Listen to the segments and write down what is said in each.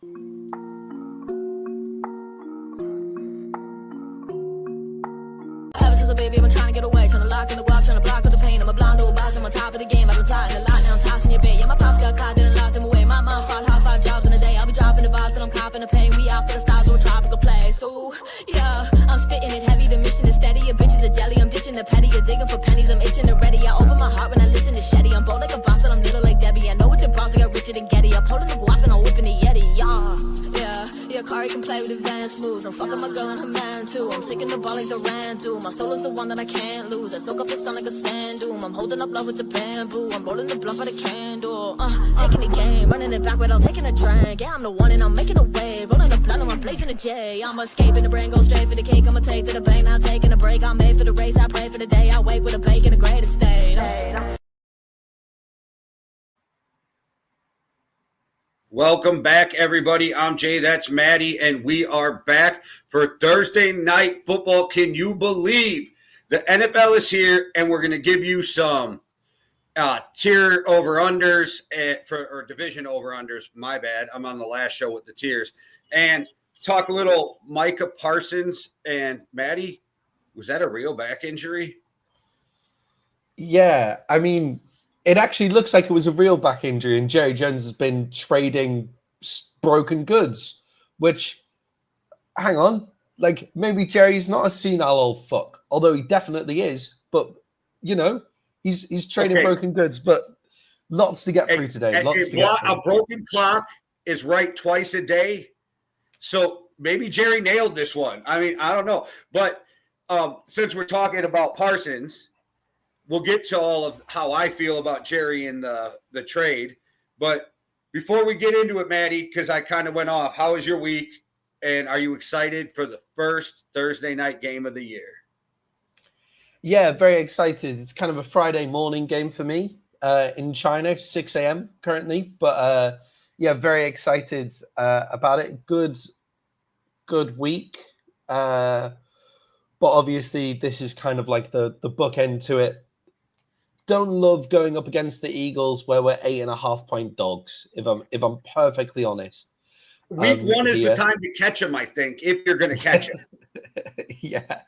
Ever since a baby, I've been trying to get away, trying to lock in the guap, trying to block with the pain. I'm a blind little boss, I'm on top of the game. I've been plotting a lot, now I'm tossing your bait. Yeah, my pops got caught, didn't lock them away. My mom fought hard, 5 jobs in a day. I'll be dropping the vibes, and I'm copping the pain. We out for the stars, so a tropical place. Ooh, yeah, I'm spitting it heavy, the mission is steady. Your bitch is a jelly, I'm ditching the petty. You're digging for pennies, I'm itching and ready. I open my heart when I listen to Shetty. I'm bold like a boss, but I'm little like Debbie. I know what your bros, I got richer than Getty. I'm holding the guap and I'm whipping the Yeti, yeah, Kari can play with advanced moves. I'm fucking my girl and her man too. I'm taking the ball like the Randu. My soul is the one that I can't lose. I soak up the sun like a sand dune. I'm holding up love with the bamboo. I'm rolling the blunt by the candle. Taking the game, running it back without taking a drink. Yeah, I'm the one and I'm making a wave. Rolling the blunt and I'm blazing a J. I'm escaping the brain, go straight for the cake. I'ma take to the bank, now taking a break. I'm made for the race, I pray for the day. I wake with a bake in the greatest state. Welcome back, everybody. I'm Jay, that's Maddie, and we are back for Thursday Night Football. Can you believe the NFL is here, and we're going to give you some tier over-unders or division over-unders. My bad. I'm on the last show with the tiers. And talk a little Micah, Parsons, and Maddie. Was that a real back injury? Yeah, I mean, it actually looks like it was a real back injury, and Jerry Jones has been trading broken goods, which, hang on, like maybe Jerry's not a senile old fuck, although he definitely is, but, you know, he's trading broken goods, but lots to get through today. A broken clock is right twice a day, so maybe Jerry nailed this one. I mean, I don't know, but since we're talking about Parsons, we'll get to all of how I feel about Jerry in the trade. But before we get into it, Maddie, because I kind of went off, how was your week? And are you excited for the first Thursday night game of the year? Yeah, very excited. It's kind of a Friday morning game for me in China, 6 a.m. currently. But yeah, very excited about it. Good week. But obviously, this is kind of like the bookend to it. Don't love going up against the Eagles where we're 8.5 point dogs, if I'm perfectly honest. Week one is the time to catch them, I think, if you're going to catch them. Yeah.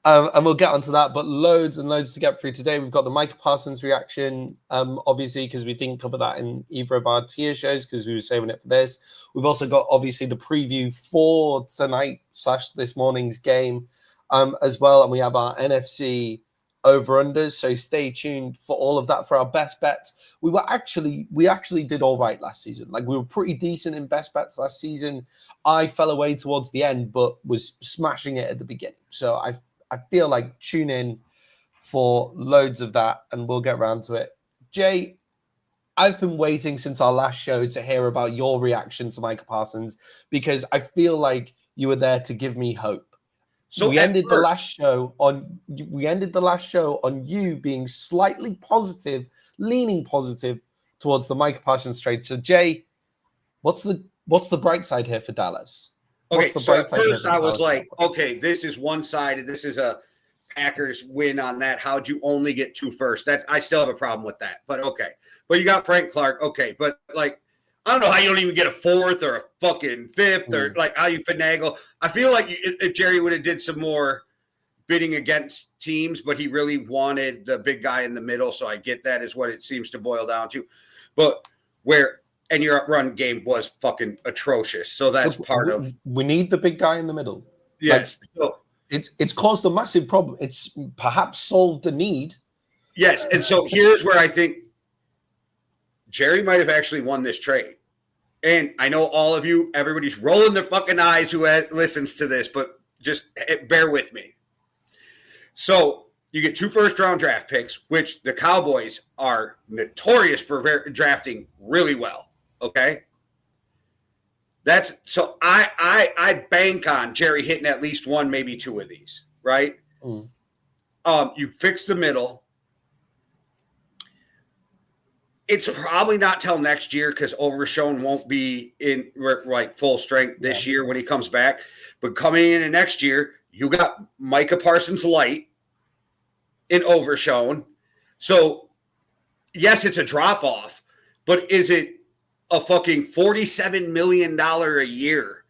And we'll get onto that, but loads and loads to get through today. We've got the Micah Parsons reaction, obviously, because we didn't cover that in either of our tier shows because we were saving it for this. We've also got, obviously, the preview for tonight / this morning's game as well. And we have our NFC over-unders, so stay tuned for all of that for our best bets. We actually did all right last season. Like, we were pretty decent in best bets last season. I fell away towards the end, but was smashing it at the beginning. So I feel like tune in for loads of that, and we'll get around to it. Jay, I've been waiting since our last show to hear about your reaction to Micah Parsons because I feel like you were there to give me hope. So we ended the last show on you being slightly positive, leaning positive towards the Micah Parsons trade. So Jay, what's the bright side here for Dallas? Okay, so at first I was like, okay, this is one-sided. This is a Packers win on that. How'd you only get 2 first? I still have a problem with that, but okay. But you got Frank Clark, okay. But like, I don't know how you don't even get a 4th or a fucking 5th or like how you finagle. I feel like if Jerry would have did some more bidding against teams, but he really wanted the big guy in the middle. So I get that is what it seems to boil down to. But and your run game was fucking atrocious. So that's part of. We need the big guy in the middle. Yes. Like, so it's caused a massive problem. It's perhaps solved the need. Yes. And so here's where I think Jerry might have actually won this trade. And I know all of you, everybody's rolling their fucking eyes who listens to this, but just bear with me. So you get 2 first-round draft picks, which the Cowboys are notorious for drafting really well, okay? So I bank on Jerry hitting at least 1, maybe 2 of these, right? You fix the middle. It's probably not till next year because Overshown won't be in like full strength this year when he comes back. But coming in next year, you got Micah Parsons light in Overshown. So, yes, it's a drop-off, but is it a fucking $47 million a year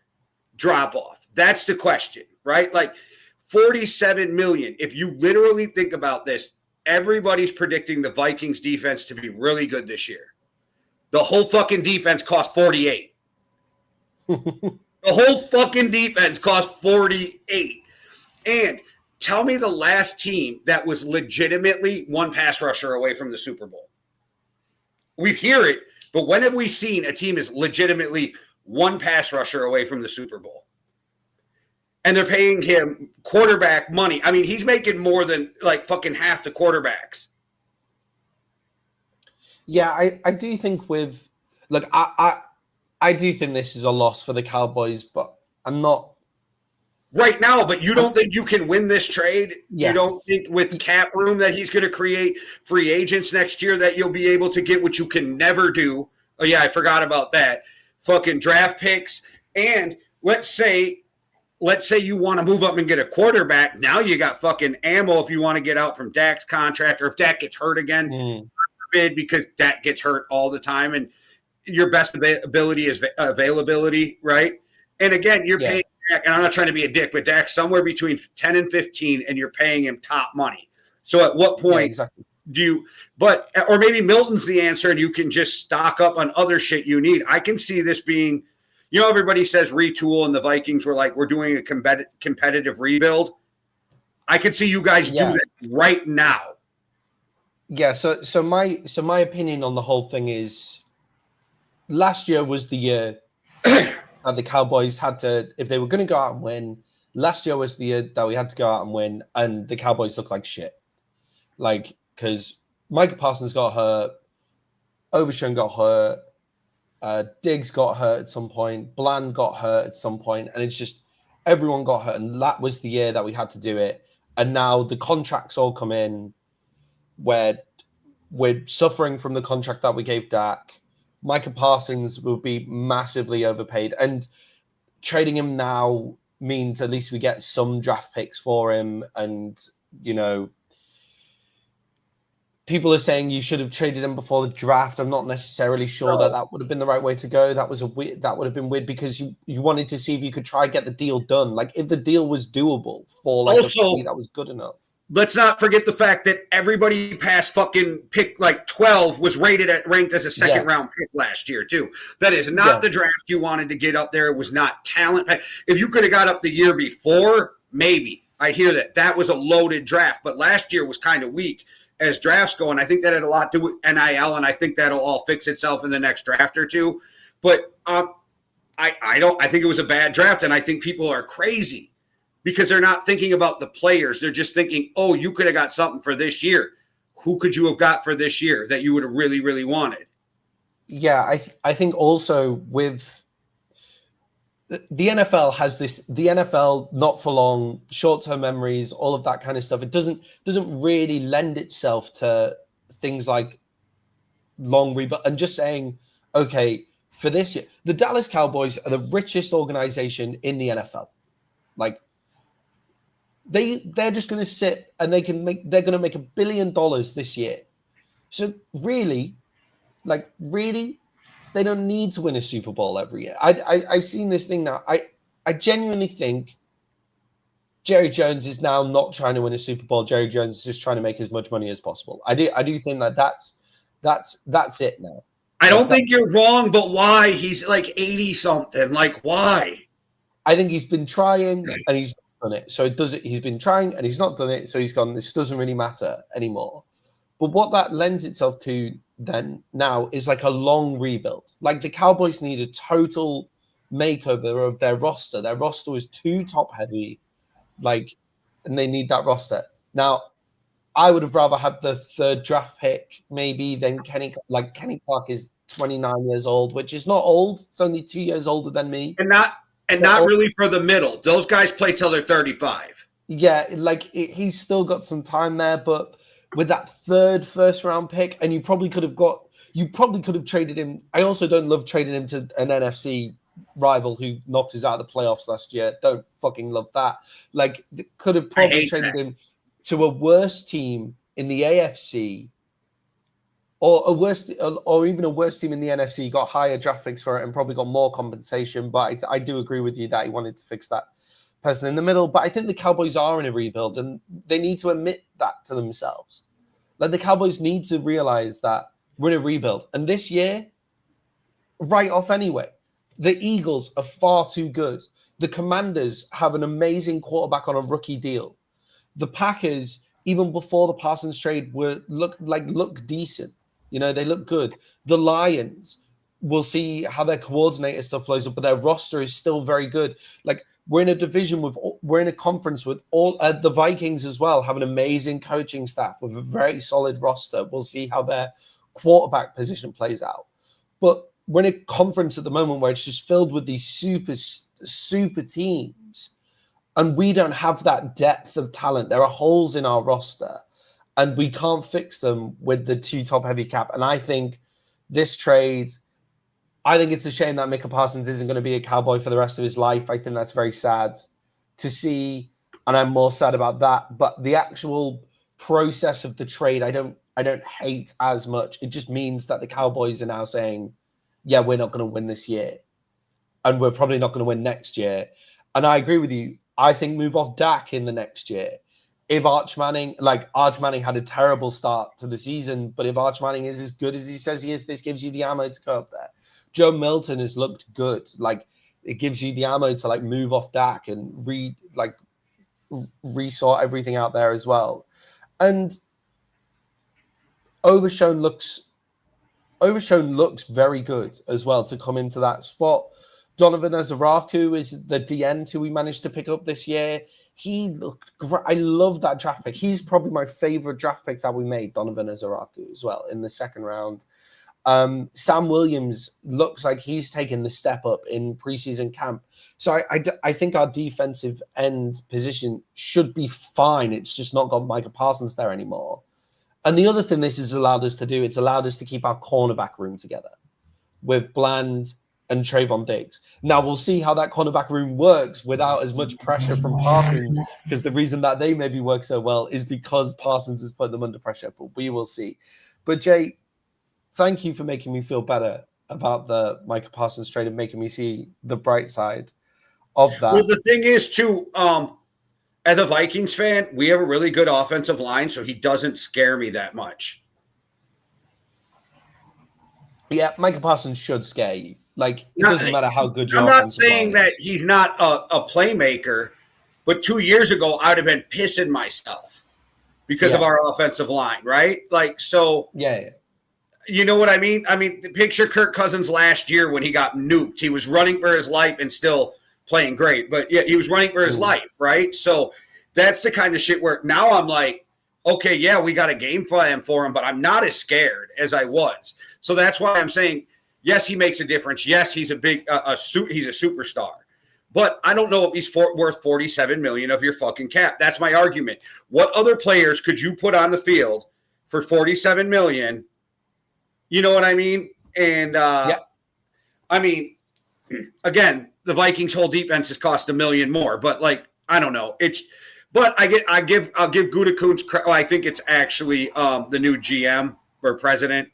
drop off? That's the question, right? Like 47 million. If you literally think about this, everybody's predicting the Vikings defense to be really good this year. The whole fucking defense cost 48. The whole fucking defense cost 48. And tell me the last team that was legitimately one pass rusher away from the Super Bowl. We hear it, but when have we seen a team is legitimately one pass rusher away from the Super Bowl? And they're paying him quarterback money. I mean, he's making more than like fucking half the quarterbacks. Yeah, I do think with look, I do think this is a loss for the Cowboys, but I'm not right now. But you don't think you can win this trade? Yeah. You don't think with cap room that he's going to create free agents next year that you'll be able to get what you can never do? Oh yeah, I forgot about that. Fucking draft picks. And let's say you want to move up and get a quarterback. Now you got fucking ammo if you want to get out from Dak's contract, or if Dak gets hurt again, because Dak gets hurt all the time, and your best ability is availability, right? And again, you're paying Dak, and I'm not trying to be a dick, but Dak's somewhere between 10 and 15, and you're paying him top money. So at what point do you – or maybe Milton's the answer, and you can just stock up on other shit you need. I can see this being – you know, everybody says retool, and the Vikings were like, we're doing a competitive rebuild. I could see you guys do that right now. Yeah, so my opinion on the whole thing is last year was the year that the Cowboys had to, if they were going to go out and win, last year was the year that we had to go out and win, and the Cowboys looked like shit. Like, because Micah Parsons got hurt, Overshown got hurt, Diggs got hurt at some point, Bland got hurt at some point, and it's just everyone got hurt, and that was the year that we had to do it. And now the contracts all come in where we're suffering from the contract that we gave Dak. Micah Parsons will be massively overpaid, and trading him now means at least we get some draft picks for him. And, you know, people are saying you should have traded him before the draft. I'm not necessarily sure that would have been the right way to go. That would have been weird because you wanted to see if you could try and get the deal done. Like if the deal was doable for like also, a fee that was good enough. Let's not forget the fact that everybody past fucking pick like 12 was ranked as a second round pick last year too. That is not the draft you wanted to get up there. It was not talent. If you could have got up the year before, maybe I'd hear that. That was a loaded draft, but last year was kind of weak as drafts go, and I think that had a lot to do with NIL, and I think that'll all fix itself in the next draft or two. But I think it was a bad draft, and I think people are crazy because they're not thinking about the players. They're just thinking, oh, you could have got something for this year. Who could you have got for this year that you would have really, really wanted? Yeah, I think also with the NFL has this, the NFL not for long, short-term memories, all of that kind of stuff. It doesn't really lend itself to things like long rebuild and just saying, okay, for this year, the Dallas Cowboys are the richest organization in the NFL. Like they're just going to sit and they're going to make $1 billion this year. So really, they don't need to win a Super Bowl every year. I've seen this thing now. I genuinely think Jerry Jones is now not trying to win a Super Bowl. Jerry Jones is just trying to make as much money as possible. I do think that's it now. I don't think you're wrong, but why? He's like 80 something. Like why? I think he's been trying and he's not done it. So it does it. He's been trying and he's not done it. So he's gone, this doesn't really matter anymore. But what that lends itself to then now is like a long rebuild. Like the Cowboys need a total makeover of their roster. Their roster is too top heavy, and they need that roster. Now, I would have rather had the third draft pick maybe than Kenny Clark is 29 years old, which is not old. It's only 2 years older than me. And not really for the middle. Those guys play till they're 35. Yeah, he's still got some time there, but with that third first round pick, and you probably could have traded him. I also don't love trading him to an NFC rival who knocked us out of the playoffs last year. Don't fucking love that. Could have probably traded him to a worse team in the AFC or a worse, or even a worse team in the NFC got higher draft picks for it and probably got more compensation. But I do agree with you that he wanted to fix that person in the middle. But I think the Cowboys are in a rebuild, and they need to admit that to themselves. Like, the Cowboys need to realize that we're in a rebuild. And this year, right off anyway, the Eagles are far too good. The Commanders have an amazing quarterback on a rookie deal. The Packers, even before the Parsons trade, look decent. You know, they look good. The Lions, we'll see how their coordinator stuff plays up, but their roster is still very good. Like, we're in a conference with all the Vikings as well, have an amazing coaching staff with a very solid roster. We'll see how their quarterback position plays out. But we're in a conference at the moment where it's just filled with these super teams, and we don't have that depth of talent. There are holes in our roster, and we can't fix them with the two top heavy cap. And I think this trade, I think it's a shame that Micah Parsons isn't going to be a Cowboy for the rest of his life. I think that's very sad to see, and I'm more sad about that. But the actual process of the trade, I don't hate as much. It just means that the Cowboys are now saying, yeah, we're not going to win this year, and we're probably not going to win next year. And I agree with you. I think move off Dak in the next year. If Arch Manning had a terrible start to the season, but if Arch Manning is as good as he says he is, this gives you the ammo to go up there. Joe Milton has looked good. Like, it gives you the ammo to move off Dak and resort everything out there as well. And Overshown looks very good as well to come into that spot. Donovan Azaraku is the DN who we managed to pick up this year. He looked great. I love that draft pick. He's probably my favorite draft pick that we made, Donovan Azaraku, as well, in the second round. Sam Williams looks like he's taken the step up in preseason camp. So I think our defensive end position should be fine. It's just not got Micah Parsons there anymore. And the other thing this has allowed us to do, it's allowed us to keep our cornerback room together with Bland and Trayvon Diggs. Now, we'll see how that cornerback room works without as much pressure from Parsons, because the reason that they maybe work so well is because Parsons has put them under pressure, but we will see. But Jay, thank you for making me feel better about the Micah Parsons trade and making me see the bright side of that. Well, the thing is, too, as a Vikings fan, we have a really good offensive line, so he doesn't scare me that much. Yeah, Micah Parsons should scare you. Like, it doesn't matter how good your I'm not offensive line saying that he's not a playmaker, but 2 years ago, I would have been pissing myself because of our offensive line, right? Like, so. Yeah. You know what I mean? I mean, picture Kirk Cousins last year when he got nuked. He was running for his life and still playing great. But, yeah, he was running for his life, right? So that's the kind of shit where now I'm like, okay, yeah, we got a game plan for him, but I'm not as scared as I was. So that's why I'm saying, yes, he makes a difference. Yes, he's a big he's a superstar. But I don't know if he's worth $47 million of your fucking cap. That's my argument. What other players could you put on the field for $47 million? You know what I mean? And I mean, again, the Vikings' whole defense has cost $1 million more. But I don't know. But I'll give Gutekunst credit. I think it's actually the new GM or president.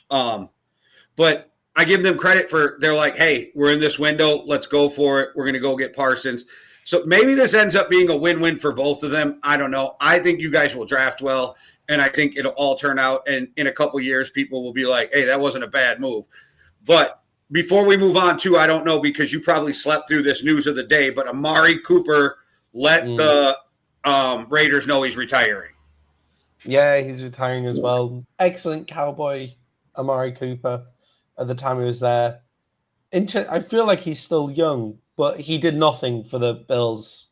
But I give them credit for, they're like, hey, we're in this window. Let's go for it. We're going to go get Parsons. So maybe this ends up being a win-win for both of them. I don't know. I think you guys will draft well, and I think it'll all turn out. And in a couple of years, people will be like, hey, that wasn't a bad move. But before we move on to, I don't know, because you probably slept through this news of the day, but Amari Cooper let the Raiders know he's retiring. Yeah, he's retiring as well. Excellent Cowboy, Amari Cooper, at the time he was there. I feel like he's still young, but he did nothing for the Bills.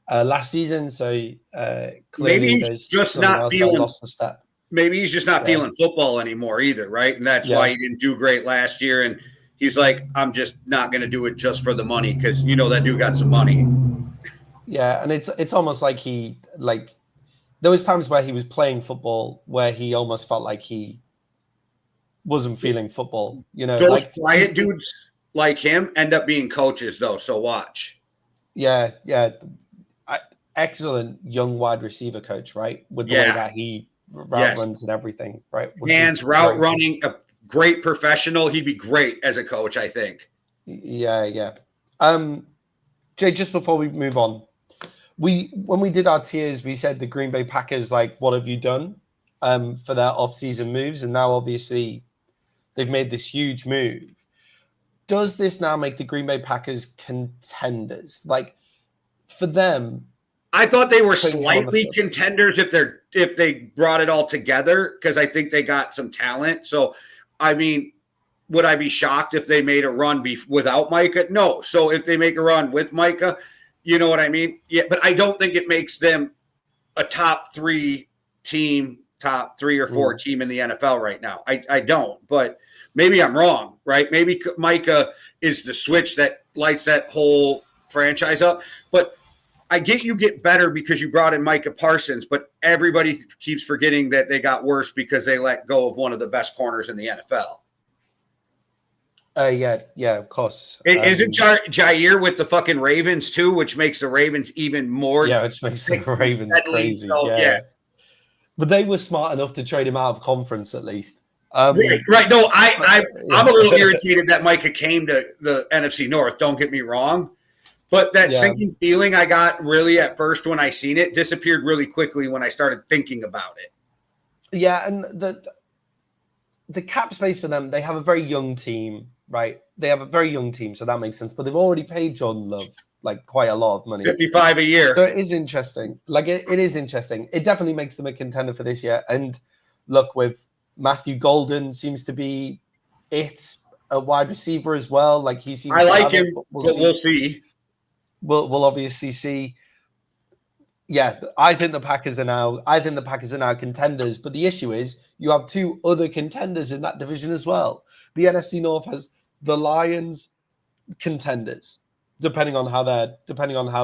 Last season, so clearly maybe he's just not feeling lost the step. Maybe he's just not feeling football anymore either, right? And that's why he didn't do great last year. And he's like, I'm just not going to do it just for the money, because that dude got some money. Yeah, and it's almost like there was times where he was playing football where he almost felt like he wasn't feeling football. Those quiet dudes like him end up being coaches, though. So watch. Yeah. excellent young wide receiver coach, right? With the way that he runs and everything, right? Hands, route running, a great professional. He'd be great as a coach, I think. Yeah. Jay, just before we move on, when we did our tiers, we said the Green Bay Packers, like, what have you done for their off-season moves? And now, obviously, they've made this huge move. Does this now make the Green Bay Packers contenders? Like, for them, I thought they were slightly contenders if they brought it all together, because I think they got some talent. So, I mean, would I be shocked if they made a run without Micah? No. So if they make a run with Micah, you know what I mean? Yeah, but I don't think it makes them a top 3 or 4 team in the NFL right now. I don't, but maybe I'm wrong, right? Maybe Micah is the switch that lights that whole franchise up. But I get better because you brought in Micah Parsons, but everybody keeps forgetting that they got worse because they let go of one of the best corners in the NFL. Yeah, of course. Isn't Jair with the fucking Ravens too, which makes the Ravens even more? Yeah, which makes the Ravens crazy. So, yeah. But they were smart enough to trade him out of conference at least. Right. No, I'm a little irritated that Micah came to the NFC North. Don't get me wrong. But that sinking feeling I got really at first when I seen it disappeared really quickly when I started thinking about it. Yeah, and the cap space for them, they have a very young team, right? They have a very young team, so that makes sense. But they've already paid Jordan Love like quite a lot of money. $55 a year. So it is interesting. Like it is interesting. It definitely makes them a contender for this year. And look, with Matthew Golden seems to be a wide receiver as well. Like he seems I like him, but we'll see. We'll obviously see. Yeah, I think the Packers are now contenders. But the issue is you have 2 other contenders in that division as well. The NFC North has the Lions contenders, depending on how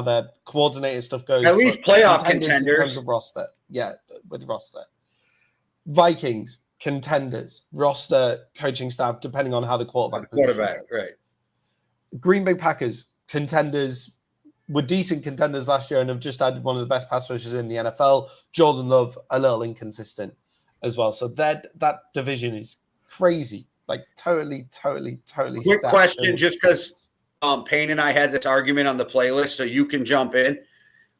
their coordinator stuff goes. At least playoff contenders in terms of roster. Yeah, with roster. Vikings contenders, roster, coaching staff, depending on how the quarterback goes. Right. Green Bay Packers contenders. Were decent contenders last year and have just had one of the best pass rushers in the NFL. Jordan Love, a little inconsistent as well. So that division is crazy. Like totally Quick question, just because Payne and I had this argument on the playlist, so you can jump in.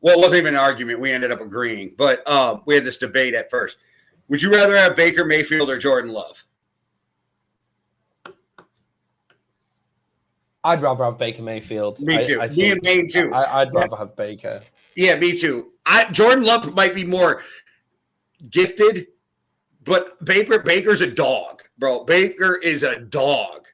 Well, it wasn't even an argument. We ended up agreeing. But we had this debate at first. Would you rather have Baker Mayfield or Jordan Love? I'd rather have Baker Mayfield. Me too. Me and Payne too. I'd rather have Baker. Yeah, me too. Jordan Love might be more gifted, but Baker's a dog, bro. Baker is a dog.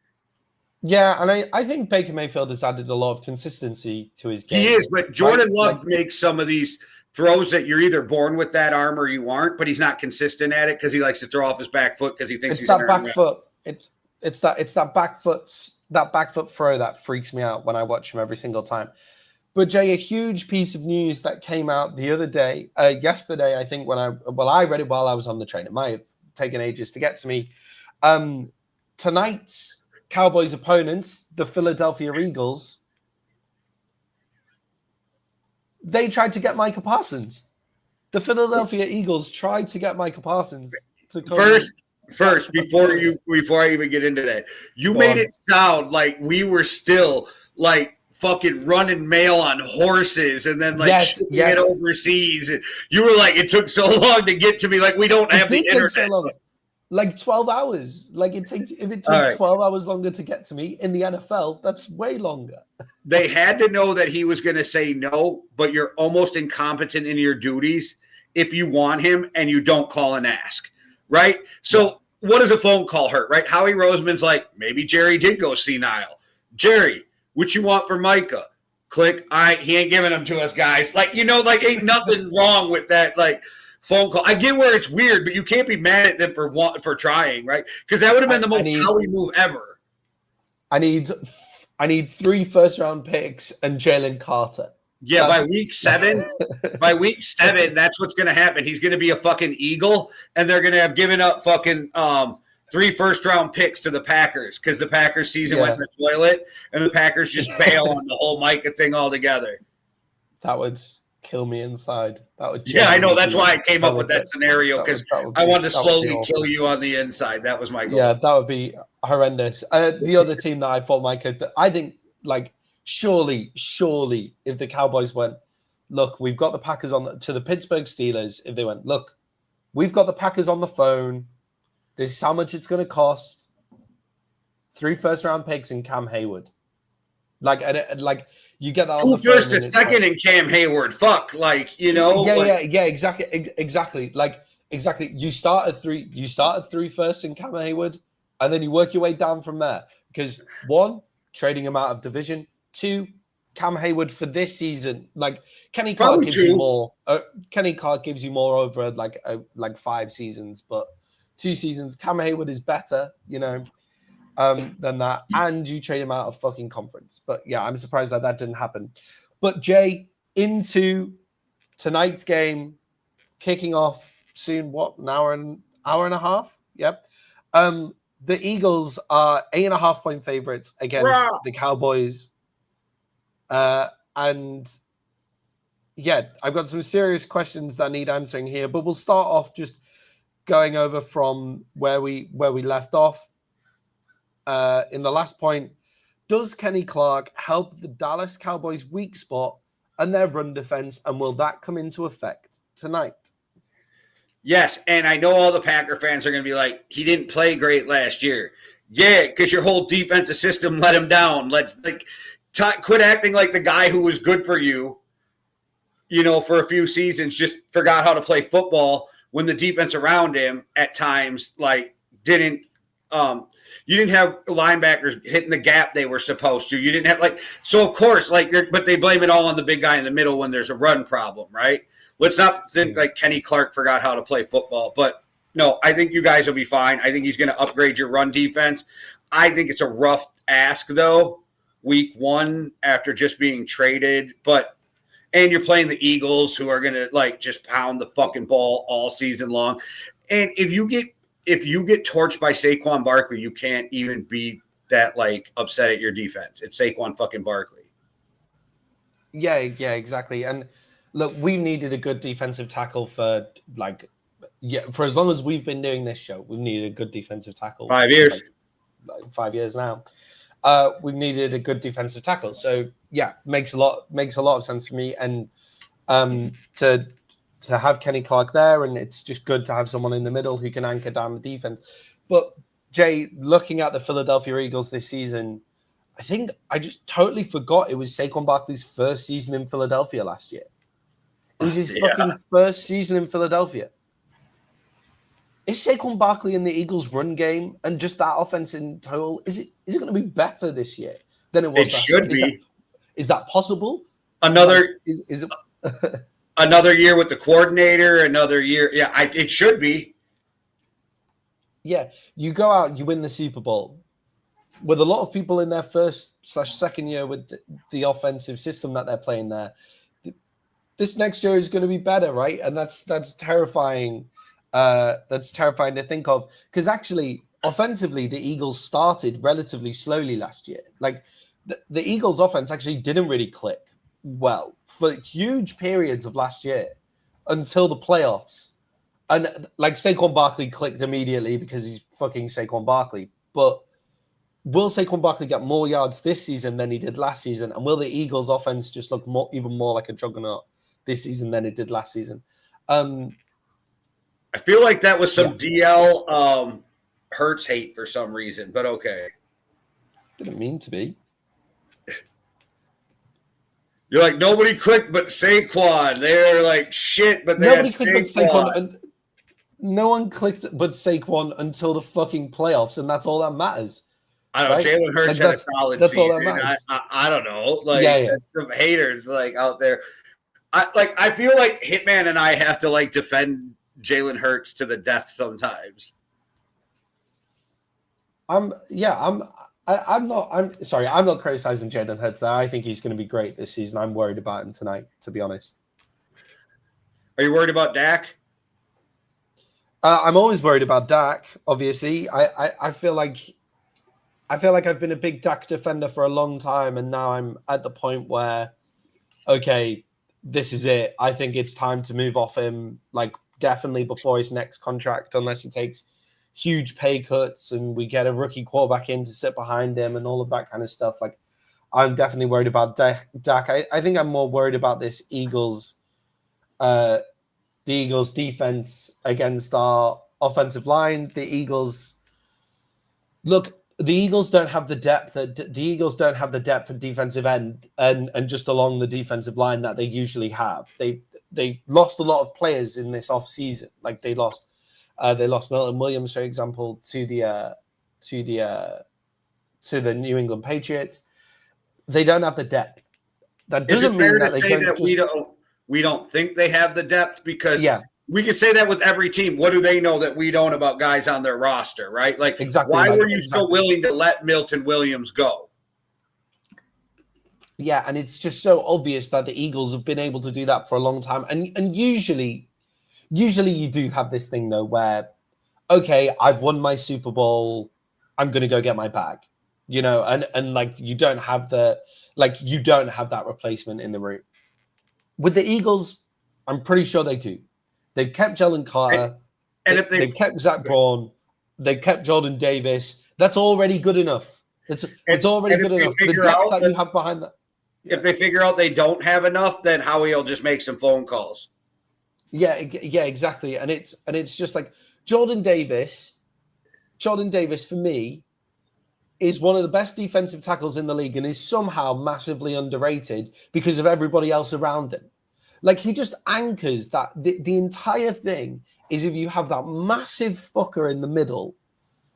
Yeah, and I think Baker Mayfield has added a lot of consistency to his game. He is, but Jordan Love makes some of these throws that you're either born with that arm or you aren't, but he's not consistent at it because he likes to throw off his back foot because he thinks it's that back foot. It's that back foot throw that freaks me out when I watch him every single time. But Jay, a huge piece of news that came out the other day, yesterday, I think I read it while I was on the train. It might have taken ages to get to me. Tonight's Cowboys opponents, the Philadelphia Eagles, they tried to get Micah Parsons. The Philadelphia Eagles tried to get Micah Parsons to come. First, before I even get into that, you made it sound like we were still like fucking running mail on horses and then like shipping it overseas. You were like, it took so long to get to me. Like we don't have the internet. So long. Like 12 hours. Like if it took 12 hours longer to get to me in the NFL, that's way longer. They had to know that he was going to say no, but you're almost incompetent in your duties if you want him and you don't call and ask. Right? So what does a phone call hurt, right? Howie Roseman's like, maybe Jerry did go senile. Jerry, what you want for Micah? Click. All right, he ain't giving them to us, guys. Like, ain't nothing wrong with that, like, phone call. I get where it's weird, but you can't be mad at them for trying, right? Because that would have been the most Howie move ever. I need 3 first-round picks and Jalen Carter. Yeah, by week 7, that's what's going to happen. He's going to be a fucking Eagle, and they're going to have given up fucking 3 first-round picks to the Packers because the Packers season went in the toilet, and the Packers just bail on the whole Micah thing altogether. That would kill me inside. That would. Yeah, I know. That's why I came up with that scenario, because I wanted to slowly kill you on the inside. That was my goal. Yeah, that would be horrendous. The other team that I thought Micah, I think, like, surely, if the Cowboys went, look, we've got the Packers to the Pittsburgh Steelers. If they went, look, we've got the Packers on the phone. This is how much it's going to cost. 3 first-round picks and Cam Hayward. Like you get that. 2 first, a second, and Cam Hayward. Fuck, Yeah, exactly. Like, exactly. You start at 3 first in Cam Hayward, and then you work your way down from there. Because 1, trading him out of division. 2, Cam Hayward for this season. Like, Kenny Clark gives you more. Kenny Clark gives you more over like 5 seasons, but 2 seasons. Cam Hayward is better, than that, and you trade him out of fucking conference. But yeah, I'm surprised that didn't happen. But Jay, into tonight's game, kicking off soon. What, an hour and a half? Yep. The Eagles are 8.5-point favorites against the Cowboys, and yeah, I've got some serious questions that need answering here. But we'll start off just going over from where we left off. In the last point, does Kenny Clark help the Dallas Cowboys' weak spot and their run defense, and will that come into effect tonight? Yes, and I know all the Packer fans are going to be like, he didn't play great last year. Yeah, because your whole defensive system let him down. Let's quit acting like the guy who was good for you, for a few seasons, just forgot how to play football when the defense around him at times didn't. You didn't have linebackers hitting the gap they were supposed to. You didn't have so of course, but they blame it all on the big guy in the middle when there's a run problem, right? Let's not think like Kenny Clark forgot how to play football, but no, I think you guys will be fine. I think he's going to upgrade your run defense. I think it's a rough ask though, week 1 after just being traded, and you're playing the Eagles, who are going to just pound the fucking ball all season long. And if you get torched by Saquon Barkley, you can't even be that upset at your defense. It's Saquon fucking Barkley. Yeah, exactly. And look, we needed a good defensive tackle for as long as we've been doing this show. We've needed a good defensive tackle. 5 years. 5 years now. We've needed a good defensive tackle. So yeah, makes a lot of sense for me. And to have Kenny Clark there, and it's just good to have someone in the middle who can anchor down the defense. But Jay, looking at the Philadelphia Eagles this season, I think I just totally forgot it was Saquon Barkley's first season in Philadelphia last year. It was his fucking first season in Philadelphia. Is Saquon Barkley in the Eagles' run game and just that offense in total, is it going to be better this year than it was? It should be. Is that possible? Another is it? Another year with the coordinator, another year. Yeah, it should be. Yeah, you go out, you win the Super Bowl with a lot of people in their first/second year with the offensive system that they're playing there. This next year is going to be better, right? And that's terrifying. That's terrifying to think of, because actually, offensively, the Eagles started relatively slowly last year. The Eagles' offense actually didn't really click well for huge periods of last year until the playoffs. And Saquon Barkley clicked immediately because he's fucking Saquon Barkley. But will Saquon Barkley get more yards this season than he did last season? And will the Eagles' offense just look even more like a juggernaut this season than it did last season? I feel like that was some DL Hurts hate for some reason, but okay. Didn't mean to be. You're like, nobody clicked but Saquon. They're shit, but nobody clicked but Saquon. And no one clicked but Saquon until the fucking playoffs, and that's all that matters. I don't know. Jalen Hurts had a solid season. All that matters. I don't know. Some haters out there. I feel like Hitman and I have to defend Jalen Hurts to the death sometimes. I'm not criticizing Jalen Hurts there. I think he's going to be great this season. I'm worried about him tonight, to be honest. Are you worried about Dak? I'm always worried about Dak, obviously. I feel like I've been a big Dak defender for a long time, and now I'm at the point where, okay, this is it. I think it's time to move off him, like definitely before his next contract, unless he takes huge pay cuts and we get a rookie quarterback in to sit behind him and all of that kind of stuff. Like, I'm definitely worried about Dak. I think I'm more worried about this Eagles, the Eagles defense against our offensive line. The Eagles don't have the depth. The Eagles don't have the depth at defensive end and just along the defensive line that they usually have. They lost a lot of players in this off season. Like they lost Milton Williams, for example, to the New England Patriots. They don't have the depth. That doesn't mean that they don't. We don't think they have the depth because yeah. We could say that with every team. What do they know that we don't about guys on their roster, right? Like, exactly. Why were you so willing to let Milton Williams go? Yeah, and it's just so obvious that the Eagles have been able to do that for a long time. And usually you do have this thing, though, where, okay, I've won my Super Bowl. I'm going to go get my bag. You know, and like you don't have that replacement in the room. With the Eagles, I'm pretty sure they do. They've kept Jalen Carter, they've kept Zach Braun, they've kept Jordan Davis. That's already good enough. It's already good enough. The depth that you have behind that. Yeah. If they figure out they don't have enough, then Howie will just make some phone calls. Yeah, exactly. And it's just like Jordan Davis for me is one of the best defensive tackles in the league and is somehow massively underrated because of everybody else around him. Like, he just anchors that. The entire thing is if you have that massive fucker in the middle,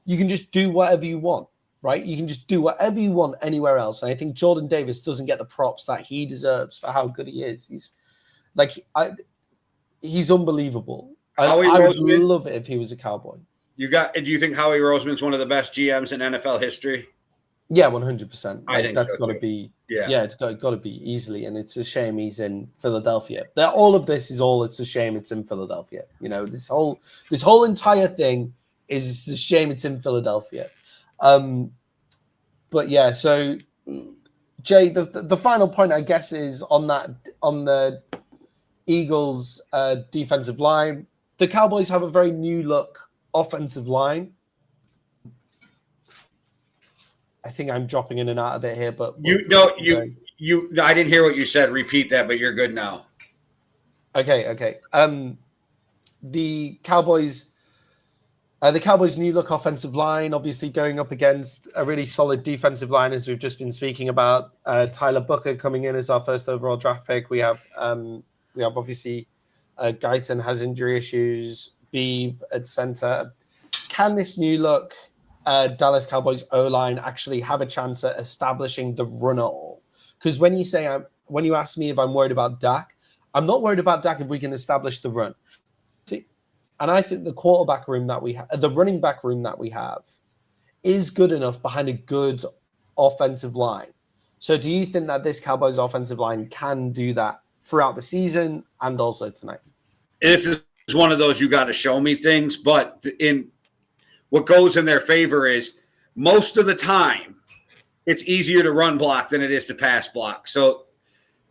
you can just do whatever you want, right? You can just do whatever you want anywhere else. And I think Jordan Davis doesn't get the props that he deserves for how good he is. He's unbelievable. I would love it if he was a Cowboy. Do you think Howie Roseman's one of the best GMs in NFL history? Yeah, 100%. I think that's so got to be. Yeah, it's got to be easily, and it's a shame he's in Philadelphia. All of this is it's a shame it's in Philadelphia. You know, this whole entire thing is a shame it's in Philadelphia. But yeah, so Jay, the final point I guess is on the Eagles defensive line. The Cowboys have a very new look offensive line. I think I'm dropping in and out a bit here, but I didn't hear what you said. Repeat that, but you're good now. Okay. The Cowboys' new look offensive line, obviously going up against a really solid defensive line, as we've just been speaking about. Tyler Booker coming in as our first overall draft pick. We have obviously Guyton has injury issues. Beebe at center. Can this new look Dallas Cowboys O-line actually have a chance at establishing the run at all? Because when you ask me if I'm worried about Dak, I'm not worried about Dak if we can establish the run. And I think the quarterback room that we have, the running back room that we have, is good enough behind a good offensive line. So do you think that this Cowboys offensive line can do that throughout the season and also tonight? This is one of those you got to show me things, but what goes in their favor is most of the time it's easier to run block than it is to pass block. So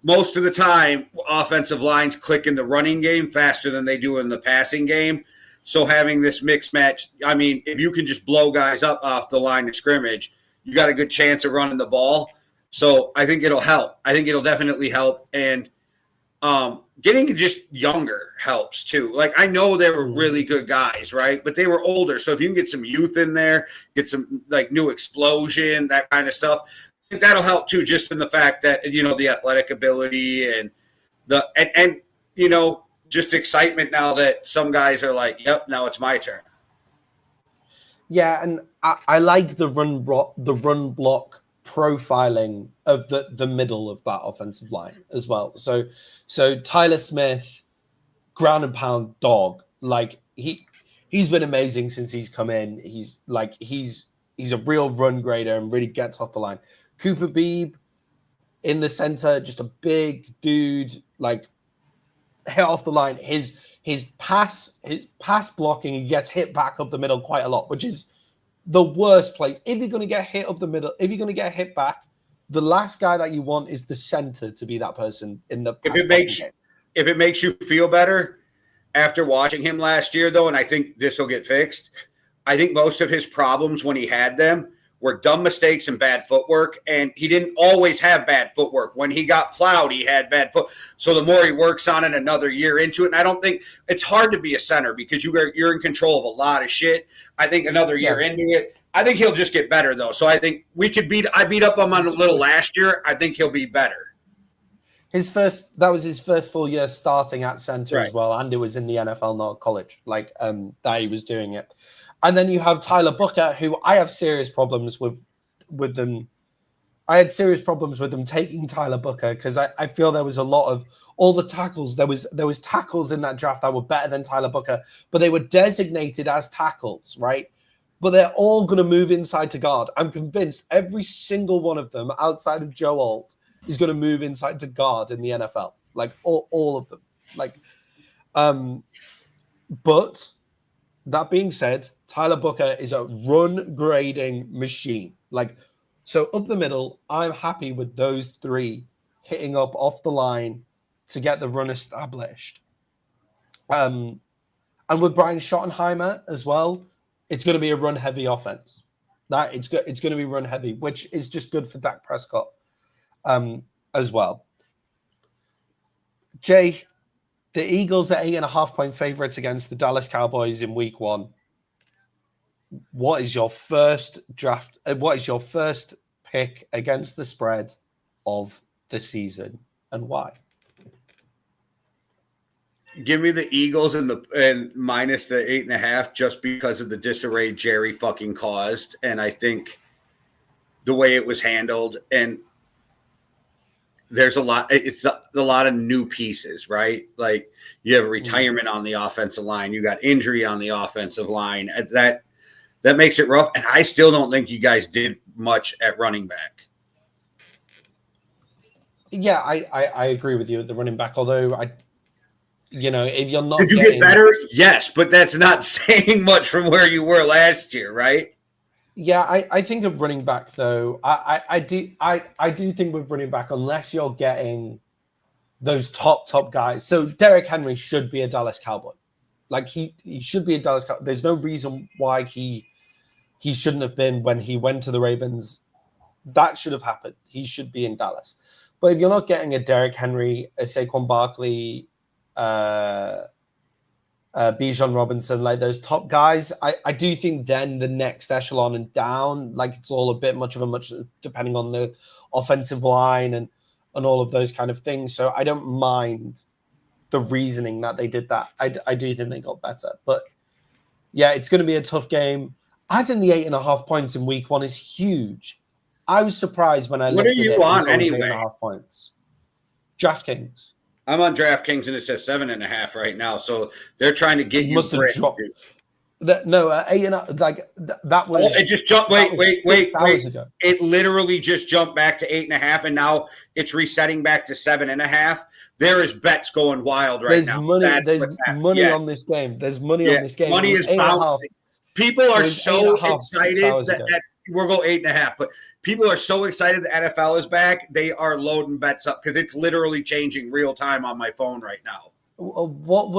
most of the time offensive lines click in the running game faster than they do in the passing game. So having this mixed match, I mean, if you can just blow guys up off the line of scrimmage, you got a good chance of running the ball. So I think it'll help. I think it'll definitely help. And getting just younger helps too. Like, I know they were really good guys, right? But they were older. So if you can get some youth in there, get some like new explosion, that kind of stuff, I think that'll help too, just in the fact that, you know, the athletic ability and just excitement now that some guys are like, yep, now it's my turn. Yeah, and I like the run block profiling of the middle of that offensive line as well. So Tyler Smith, ground and pound dog. Like he's been amazing since he's come in. He's a real run grader and really gets off the line. Cooper Beebe in the center, just a big dude, like hit off the line. His pass blocking, he gets hit back up the middle quite a lot, which is the worst place. If you're going to get hit up the middle, if you're going to get hit back, The last guy that you want is the center to be that person in the if it makes you feel better after watching him last year, though, and I think this will get fixed. I think most of his problems when he had them were dumb mistakes and bad footwork, and he didn't always have bad footwork. When he got plowed, he had bad foot. So the more he works on it another year into it, and I don't think it's hard to be a center because you're in control of a lot of shit. I think another year into it, I think he'll just get better, though. So I think I beat up on him a little last year. I think he'll be better. That was his first full year starting at center as well, and it was in the NFL, not college, that he was doing it. And then you have Tyler Booker, who I have serious problems with them. I had serious problems with them taking Tyler Booker because I feel there was a lot of all the tackles. There was tackles in that draft that were better than Tyler Booker, but they were designated as tackles, right? But they're all going to move inside to guard. I'm convinced every single one of them outside of Joe Alt is going to move inside to guard in the NFL. Like all of them. But that being said, Tyler Booker is a run grading machine. So up the middle, I'm happy with those three hitting up off the line to get the run established. And with Brian Schottenheimer as well, it's going to be a run heavy offense. It's going to be run heavy, which is just good for Dak Prescott as well. Jay, the Eagles are 8.5-point favorites against the Dallas Cowboys in week 1. What is your first draft? What is your first pick against the spread of the season, and why? Give me the Eagles and minus the 8.5, just because of the disarray Jerry fucking caused, and I think the way it was handled, and there's a lot. It's a lot of new pieces, right? Like you have a retirement on the offensive line, you got injury on the offensive line. That makes it rough, and I still don't think you guys did much at running back. Yeah, I agree with you at the running back. Although if you're not, did you get better? Yes, but that's not saying much from where you were last year, right? Yeah, I think of running back though. I do think with running back, unless you're getting those top guys. So Derrick Henry should be a Dallas Cowboy. He should be a Dallas Cowboy. There's no reason why he shouldn't have been when he went to the Ravens. That should have happened. He should be in Dallas. But if you're not getting a Derrick Henry, a Saquon Barkley, Bijan Robinson, those top guys, I do think then the next echelon and down, it's all a bit much depending on the offensive line and all of those kind of things. So I don't mind the reasoning that they did that. I do think they got better. But yeah, it's going to be a tough game. I think the 8.5 points in week 1 is huge. I was surprised when I looked at it. What are you on anyway? 8.5 points. DraftKings. I'm on DraftKings and it says 7.5 right now. So they're trying to get you. Must have dropped. That was. Oh, it just jumped. Wait. Hours ago. It literally just jumped back to 8.5, and now it's resetting back to 7.5. There is bets going wild right now. There's money on this game. There's money on this game. Money is bouncing. People are so excited that we're going 8.5, but people are so excited the NFL is back. They are loading bets up because it's literally changing real time on my phone right now. What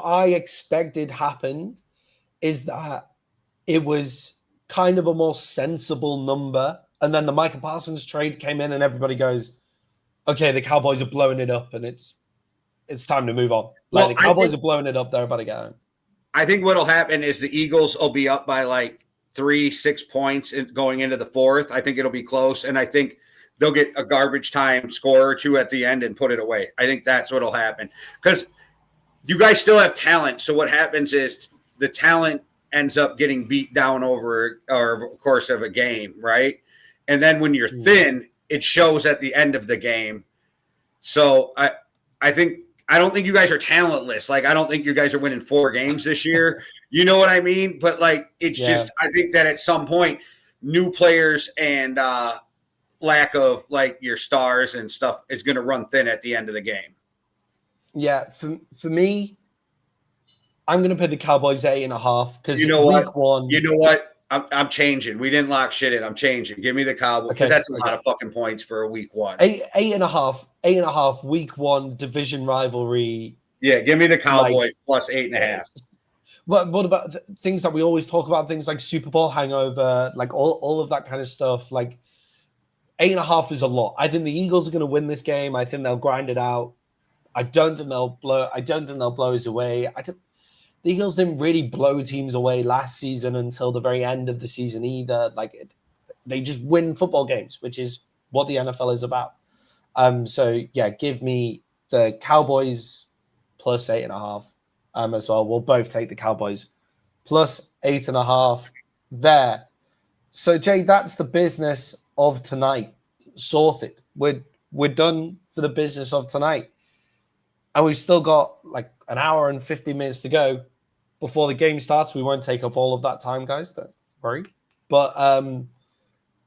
I expected happened is that it was kind of a more sensible number, and then the Micah Parsons trade came in, and everybody goes, "Okay, the Cowboys are blowing it up, and it's time to move on." The Cowboys are blowing it up; they're about to get home. I think what'll happen is the Eagles will be up by 3-6 points going into the fourth. I think it'll be close, and I think they'll get a garbage time score or two at the end and put it away. I think that's what'll happen because you guys still have talent. So what happens is the talent ends up getting beat down over the course of a game, right? And then when you're thin, it shows at the end of the game. So I don't think you guys are talentless. I don't think you guys are winning 4 games this year. You know what I mean? But it's just, I think that at some point, new players and lack of your stars and stuff is going to run thin at the end of the game. Yeah, for me, I'm going to put the Cowboys 8.5 because week 1. You know what? I'm changing. We didn't lock shit in. I'm changing. Give me the Cowboys. Because that's a lot of fucking points for a week one. Eight and a half week one division rivalry. Yeah, give me the Cowboys plus 8.5. What about things that we always talk about? Things like Super Bowl hangover, like all of that kind of stuff. Like 8.5 is a lot. I think the Eagles are going to win this game. I think they'll grind it out. I don't think they'll blow us away. The Eagles didn't really blow teams away last season until the very end of the season either. They just win football games, which is what the NFL is about. So yeah, give me the Cowboys plus 8.5 as well. We'll both take the Cowboys plus 8.5 there. So Jay, that's the business of tonight sorted. We're done for the business of tonight. And we've still got like an hour and 50 minutes to go before the game starts. We won't take up all of that time, guys. Don't worry. But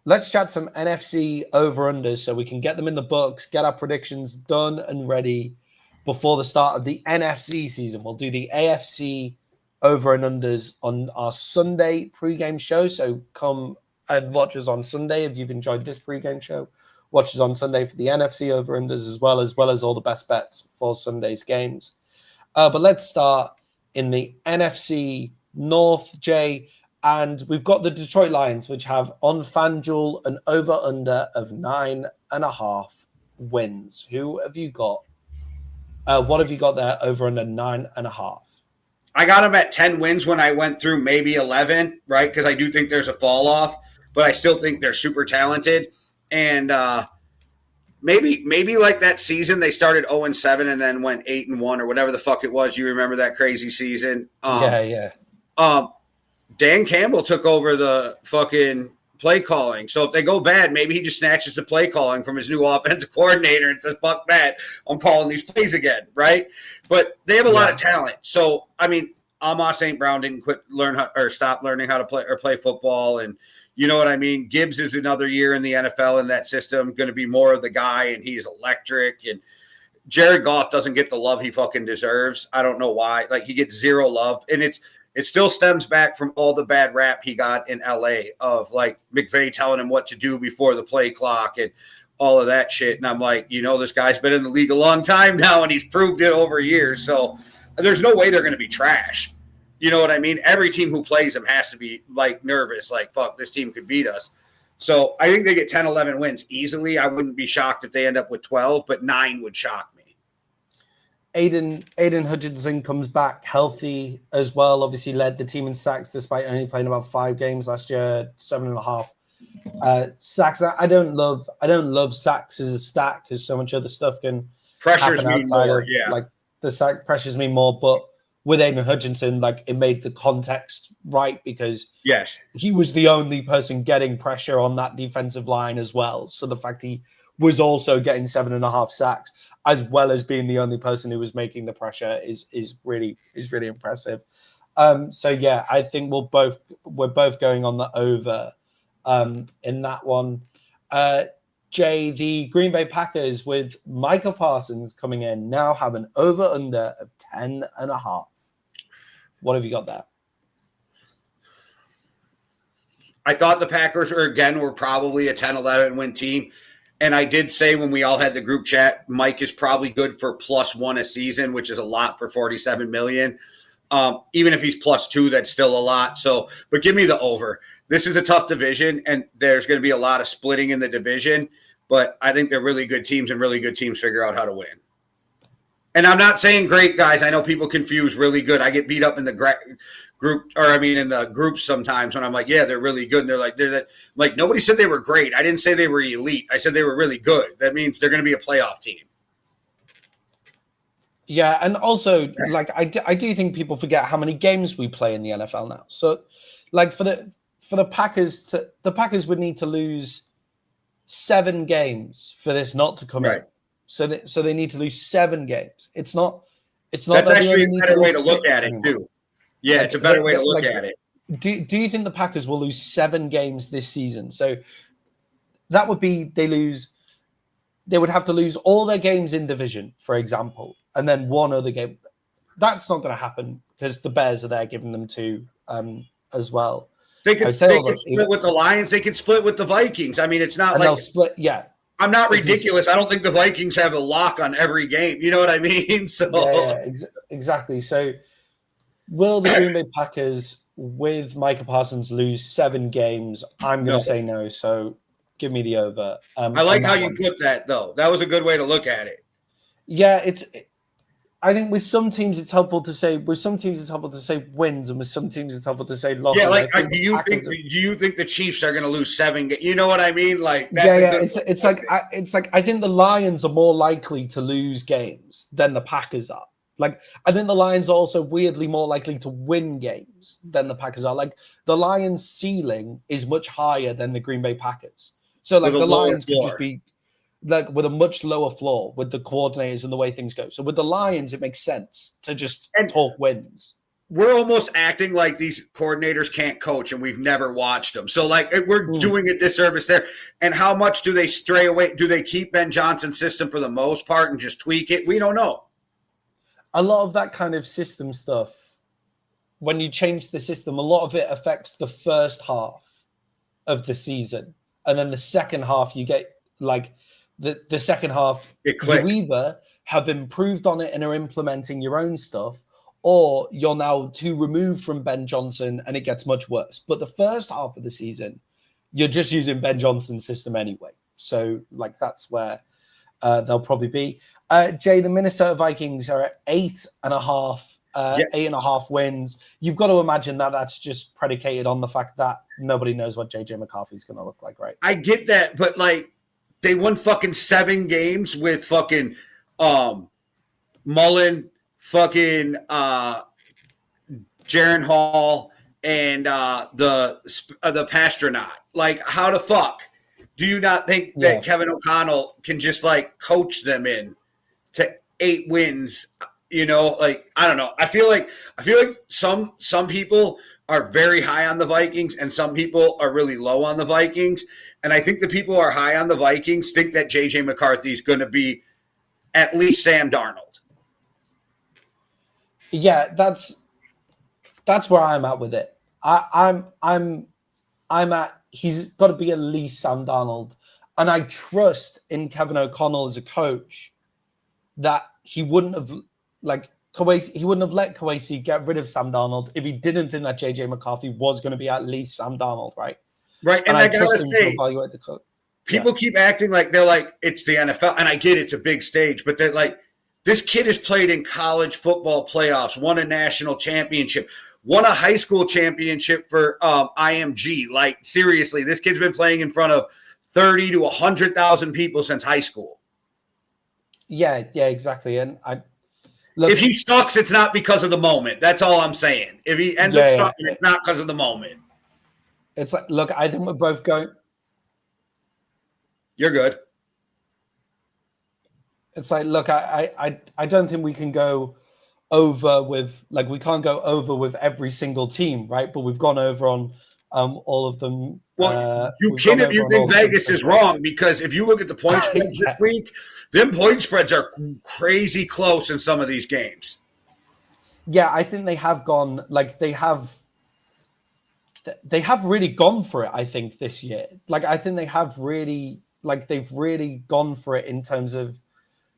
let's chat some NFC over-unders so we can get them in the books, get our predictions done and ready before the start of the NFC season. We'll do the AFC over and unders on our Sunday pregame show. So come and watch us on Sunday if you've enjoyed this pregame show. Watch us on Sunday for the NFC over-unders as well as all the best bets for Sunday's games. But let's start in the NFC North, Jay. And we've got the Detroit Lions, which have on FanDuel an over-under of 9.5 wins. Who have you got? What have you got there over under 9.5? I got them at 10 wins when I went through maybe 11, right? Because I do think there's a fall off, but I still think they're super talented. And maybe like that season they started 0-7 and then went 8-1 or whatever the fuck it was. You remember that crazy season? Yeah. Dan Campbell took over the fucking play calling. So if they go bad, maybe he just snatches the play calling from his new offensive coordinator and says, fuck that, I'm calling these plays again, right? But they have a lot of talent. So, I mean, Amos St. Brown didn't stop learning how to play football. And you know what I mean? Gibbs is another year in the NFL in that system, going to be more of the guy, and he's electric. And Jared Goff doesn't get the love he fucking deserves. I don't know why. Like, he gets zero love. And it still stems back from all the bad rap he got in LA of like McVay telling him what to do before the play clock and all of that shit. And I'm like, this guy's been in the league a long time now and he's proved it over years. So there's no way they're going to be trash. You know what I mean? Every team who plays them has to be like nervous, like, fuck, this team could beat us. So I think they get 10, 11 wins easily. I wouldn't be shocked if they end up with 12, but 9 would shock me. Aiden Hutchinson comes back healthy as well. Obviously led the team in sacks despite only playing about 5 games last year, 7.5 sacks. I don't love sacks as a stat because so much other stuff can pressures me more. Like the sack pressures me more, but with Aiden Hutchinson, like it made the context right because he was the only person getting pressure on that defensive line as well. So the fact he was also getting 7.5 sacks, as well as being the only person who was making the pressure, is really impressive. So yeah, I think we're both going on the over in that one. Jay, the Green Bay Packers with Micah Parsons coming in now have an over under of 10.5. What have you got there? I thought the Packers were probably a 10-11 win team. And I did say when we all had the group chat, Mike is probably good for +1 a season, which is a lot for $47 million. Even if he's +2, that's still a lot. So, but give me the over. This is a tough division, and there's going to be a lot of splitting in the division. But I think they're really good teams, and really good teams figure out how to win. And I'm not saying great, guys. I know people confuse really good. I get beat up in the in the groups sometimes when I'm like, yeah, they're really good. And they're like, nobody said they were great. I didn't say they were elite. I said they were really good. That means they're going to be a playoff team. Yeah, and also, like, I do think people forget how many games we play in the NFL now. So, like, for the Packers the Packers would need to lose 7 games for this not to come in. So they need to lose 7 games. It's not. That's actually a better way to look at it too. Yeah, like, it's a better way to look at it. Do you think the Packers will lose 7 games this season? So that would be they would have to lose all their games in division, for example, and then one other game. That's not going to happen because the Bears are there giving them 2 as well. They could split with the Lions. They could split with the Vikings. I mean, it's not like they'll split. Yeah, I'm not ridiculous. I don't think the Vikings have a lock on every game. You know what I mean? So exactly. So will the Green Bay Packers with Micah Parsons lose 7 games? I'm going to say no. So give me the over. I like how you put that, though. That was a good way to look at it. Yeah, I think with some teams it's helpful to say. With some teams it's helpful to say wins, and with some teams it's helpful to say losses. Yeah, like do you think the Chiefs are going to lose 7 games? You know what I mean? Like it's like I think the Lions are more likely to lose games than the Packers are. Like I think the Lions are also weirdly more likely to win games than the Packers are. Like the Lions' ceiling is much higher than the Green Bay Packers. So like the Lions could just be like with a much lower floor with the coordinators and the way things go. So with the Lions, it makes sense to just talk wins. We're almost acting like these coordinators can't coach and we've never watched them. So like we're doing a disservice there. And how much do they stray away? Do they keep Ben Johnson's system for the most part and just tweak it? We don't know. A lot of that kind of system stuff, when you change the system, a lot of it affects the first half of the season. And then the second half, you get like the second half, you either have improved on it and are implementing your own stuff, or you're now too removed from Ben Johnson and it gets much worse. But the first half of the season, you're just using Ben Johnson's system anyway. So like that's where they'll probably be. Jay, the Minnesota Vikings are at 8.5 8.5 wins. You've got to imagine that that's just predicated on the fact that nobody knows what JJ McCarthy's going to look like, right? I get that, but like they won fucking 7 games with fucking Mullen, fucking Jaron Hall, and the Pastronaut. Like, how the fuck do you not think that Kevin O'Connell can just like coach them in to 8 wins? You know, like I don't know. I feel like some people are very high on the Vikings and some people are really low on the Vikings. And I think the people who are high on the Vikings think that JJ McCarthy is going to be at least Sam Darnold. Yeah, that's where I'm at with it. I'm at he's got to be at least Sam Darnold, and I trust in Kevin O'Connell as a coach that he wouldn't have let Kawasi get rid of Sam Darnold if he didn't think that JJ McCarthy was going to be at least Sam Darnold, right? Right, and I gotta say, people keep acting like they're like it's the NFL, and I get it's a big stage, but they're like, this kid has played in college football playoffs, won a national championship, won a high school championship for IMG. Like seriously, this kid's been playing in front of 30 to 100,000 people since high school. Yeah, exactly. And if he sucks, it's not because of the moment. That's all I'm saying. If he ends up sucking, it's not because of the moment. It's like, look, I think we're both going. You're good. It's like, look, I don't think we can go over with, like, we can't go over with every single team, right? But we've gone over on all of them. Well, you can if you think Vegas is wrong, because if you look at the point spreads this week, them point spreads are crazy close in some of these games. Yeah, I think they have gone, like, they have really gone for it, I think, this year. Like, I think they have really, like, they've really gone for it in terms of,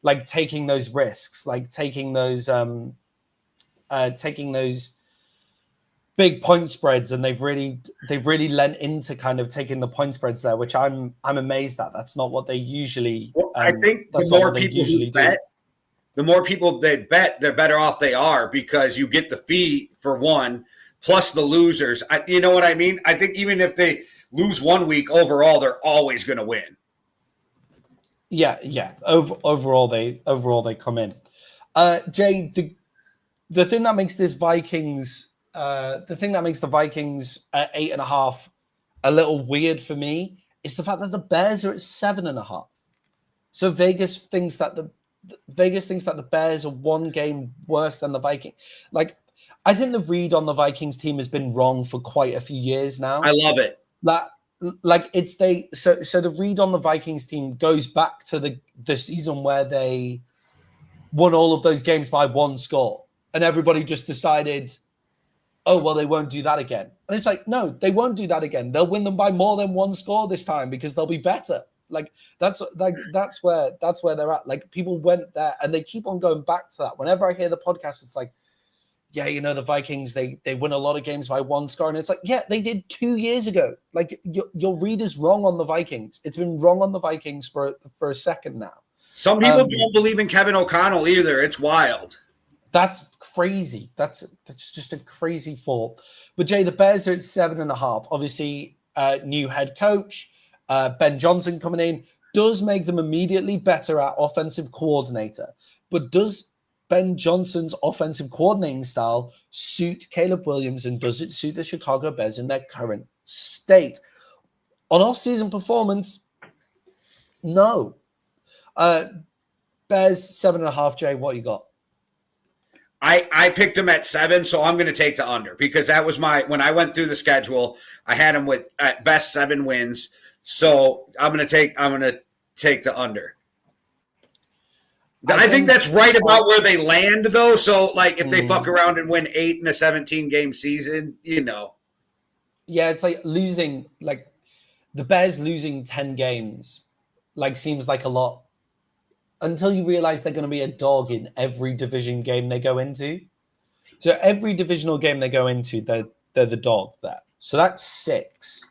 like, taking those risks, like taking those big point spreads, and they've really lent into kind of taking the point spreads there, which I'm amazed at. That's not what they usually. Well, I think the more people who bet, the more people they bet, the better off they are, because you get the fee for one, plus the losers. You know what I mean? I think even if they lose one week, overall they're always going to win. Yeah. Overall they come in. Jay, the thing that makes this Vikings, the Vikings at 8.5 a little weird for me is the fact that the Bears are at 7.5. So Vegas thinks that the Bears are one game worse than the Vikings. Like, I think the read on the Vikings team has been wrong for quite a few years now. I love it. So the read on the Vikings team goes back to the season where they won all of those games by one score, and everybody just decided oh, well, they won't do that again. And it's like, no, they won't do that again. They'll win them by more than one score this time because they'll be better. That's where they're at. Like, people went there and they keep on going back to that. Whenever I hear the podcast, it's like, yeah, the Vikings, they win a lot of games by one score. And it's like, yeah, they did 2 years ago. Like, your read is wrong on the Vikings. It's been wrong on the Vikings for a second now. Some people don't believe in Kevin O'Connell either. It's wild. That's crazy. That's just a crazy thought. But Jay, the Bears are at 7.5. Obviously, new head coach, Ben Johnson coming in, does make them immediately better at offensive coordinator. But does Ben Johnson's offensive coordinating style suit Caleb Williams, and does it suit the Chicago Bears in their current state? On off-season performance, no. Bears 7.5. Jay, what you got? I picked him at 7, so I'm going to take the under because that was when I went through the schedule, I had him with at best 7 wins. So I'm going to take the under. I think that's right about where they land, though. So, like, if they fuck around and win 8 in a 17-game season, Yeah, it's like losing, like, the Bears losing 10 games, like, seems like a lot until you realize they're going to be a dog in every division game they go into. So every divisional game they go into, they're the dog there. So that's 6.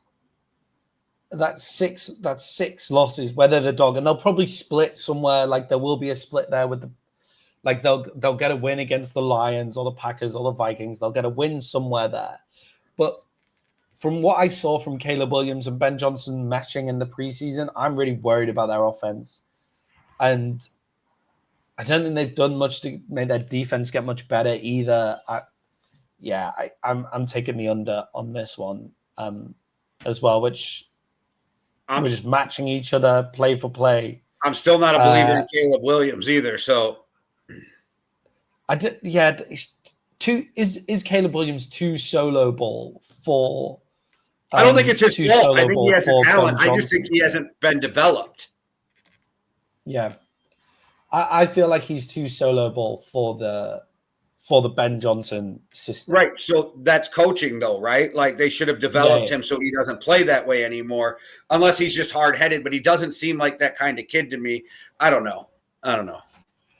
That's six losses where they're the dog, and they'll probably split somewhere. Like, there will be a split there with they'll get a win against the Lions or the Packers or the Vikings. They'll get a win somewhere there. But from what I saw from Caleb Williams and Ben Johnson meshing in the preseason, I'm really worried about their offense. And I don't think they've done much to make their defense get much better either. I'm taking the under on this one as well, which we're just matching each other play for play. I'm still not a believer in Caleb Williams either. So is Caleb Williams too solo ball for? I don't think it's his fault. I think he has a talent. I just think he hasn't been developed. Yeah, I feel like he's too solo ball for the Ben Johnson system. Right. So that's coaching, though, right? Like, they should have developed him so he doesn't play that way anymore, unless he's just hard headed. But he doesn't seem like that kind of kid to me. I don't know.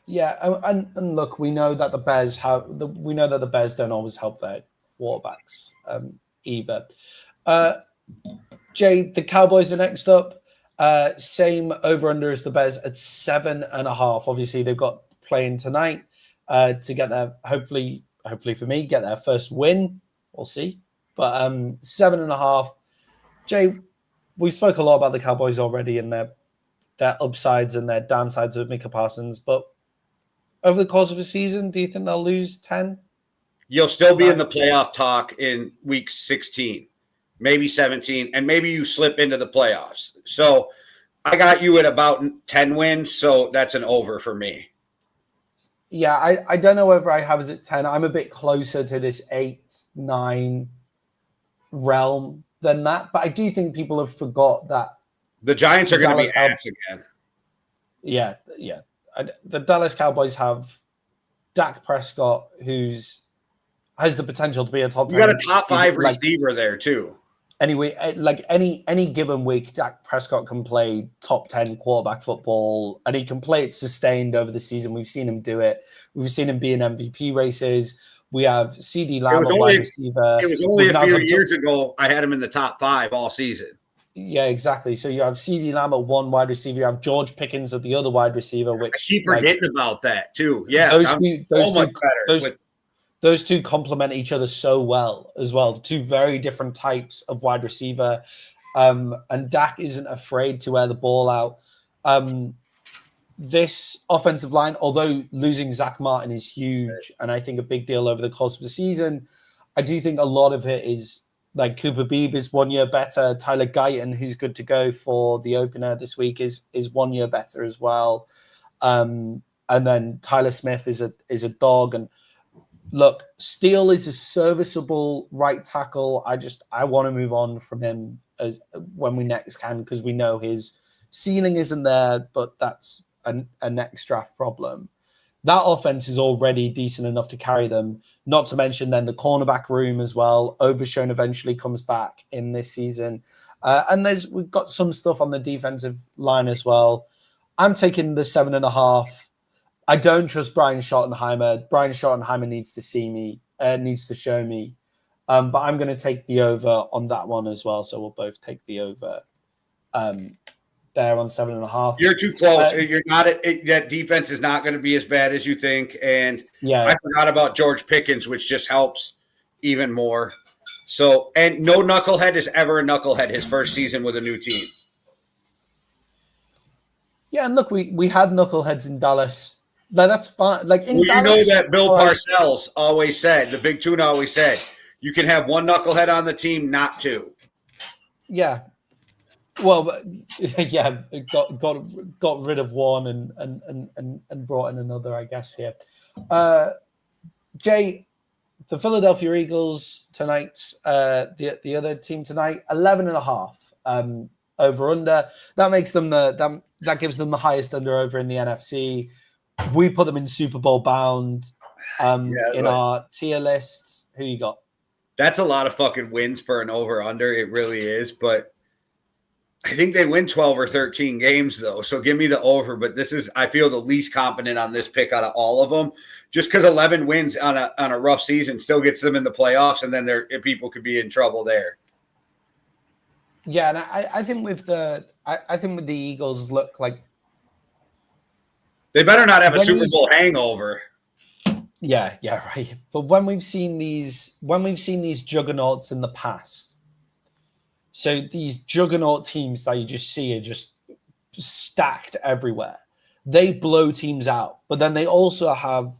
Yeah, and look, we know that the Bears don't always help their quarterbacks either. Jay, the Cowboys are next up. Same over-under as the Bears at 7.5. Obviously, they've got playing tonight to get their, hopefully for me, get their first win. We'll see. But 7.5. Jay, we spoke a lot about the Cowboys already and their upsides and their downsides with Micah Parsons. But over the course of a season, do you think they'll lose 10? You'll still be in the playoff talk in week 16. Maybe 17, and maybe you slip into the playoffs. So I got you at about 10 wins, so that's an over for me. Yeah, I don't know whether I have us at 10. I'm a bit closer to this 8, 9 realm than that, but I do think people have forgot that. The Giants are going to be ass again. Yeah. The Dallas Cowboys have Dak Prescott, has the potential to be a top 10. You got a top 5 receiver there, too. Anyway, like any given week, Dak Prescott can play top 10 quarterback football, and he can play it sustained over the season. We've seen him do it. We've seen him be in MVP races. We have CeeDee Lamb, wide receiver. It was only a few years ago I had him in the top 5 all season. Yeah, exactly. So you have CeeDee Lamb at 1 wide receiver. You have George Pickens at the other wide receiver. Which I keep forgetting about that, too. Yeah, those two complement each other so well as well. 2 very different types of wide receiver. And Dak isn't afraid to wear the ball out. This offensive line, although losing Zach Martin is huge, and I think a big deal over the course of the season, I do think a lot of it is like Cooper Beebe is 1 year better. Tyler Guyton, who's good to go for the opener this week, is 1 year better as well. And then Tyler Smith is a dog. And look, Steele is a serviceable right tackle. I want to move on from him when we next can, because we know his ceiling isn't there, but that's a next draft problem. that offense is already decent enough to carry them. Not to mention then the cornerback room as well. Overshown eventually comes back in this season. And we've got some stuff on the defensive line as well. I'm taking the 7.5. I don't trust Brian Schottenheimer. Brian Schottenheimer needs to show me. But I'm going to take the over on that one as well. So we'll both take the over there on 7.5. You're too close. You're not. That defense is not going to be as bad as you think. And I forgot about George Pickens, which just helps even more. So, and no knucklehead is ever a knucklehead his first season with a new team. Yeah, and look, we had knuckleheads in Dallas. No, that's fine. Like in Dallas, you know that Bill Parcells always said, the Big Tuna always said, you can have one knucklehead on the team, not two. Yeah. Well, yeah, got rid of one and brought in another, I guess, here. Jay, the Philadelphia Eagles tonight, the other team tonight, 11.5 over under. That makes them that gives them the highest under over in the NFC. We put them in Super Bowl bound in our tier lists. Who you got? That's a lot of fucking wins for an over under. It really is, but I think they win 12 or 13 games, though. So give me the over. But I feel the least confident on this pick out of all of them, just because 11 wins on a rough season still gets them in the playoffs, and then people could be in trouble there. Yeah, and I think with the Eagles, look like they better not have a Super Bowl hangover. Yeah, right. But when we've seen these juggernauts in the past. So these juggernaut teams that you just see are just stacked everywhere. They blow teams out, but then they also have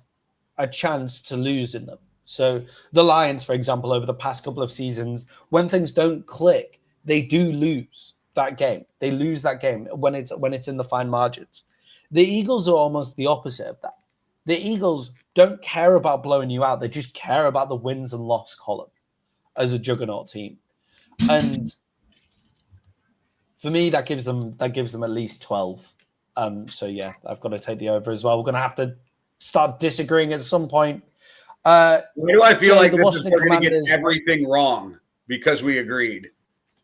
a chance to lose in them. So the Lions, for example, over the past couple of seasons, when things don't click, they do lose that game. They lose that game when it's in the fine margins. The Eagles are almost the opposite of that. The Eagles don't care about blowing you out. They just care about the wins and loss column as a juggernaut team. And for me, that gives them at least 12. So yeah, I've got to take the over as well. We're going to have to start disagreeing at some point. Why do I feel like we're going to get everything wrong because we agreed?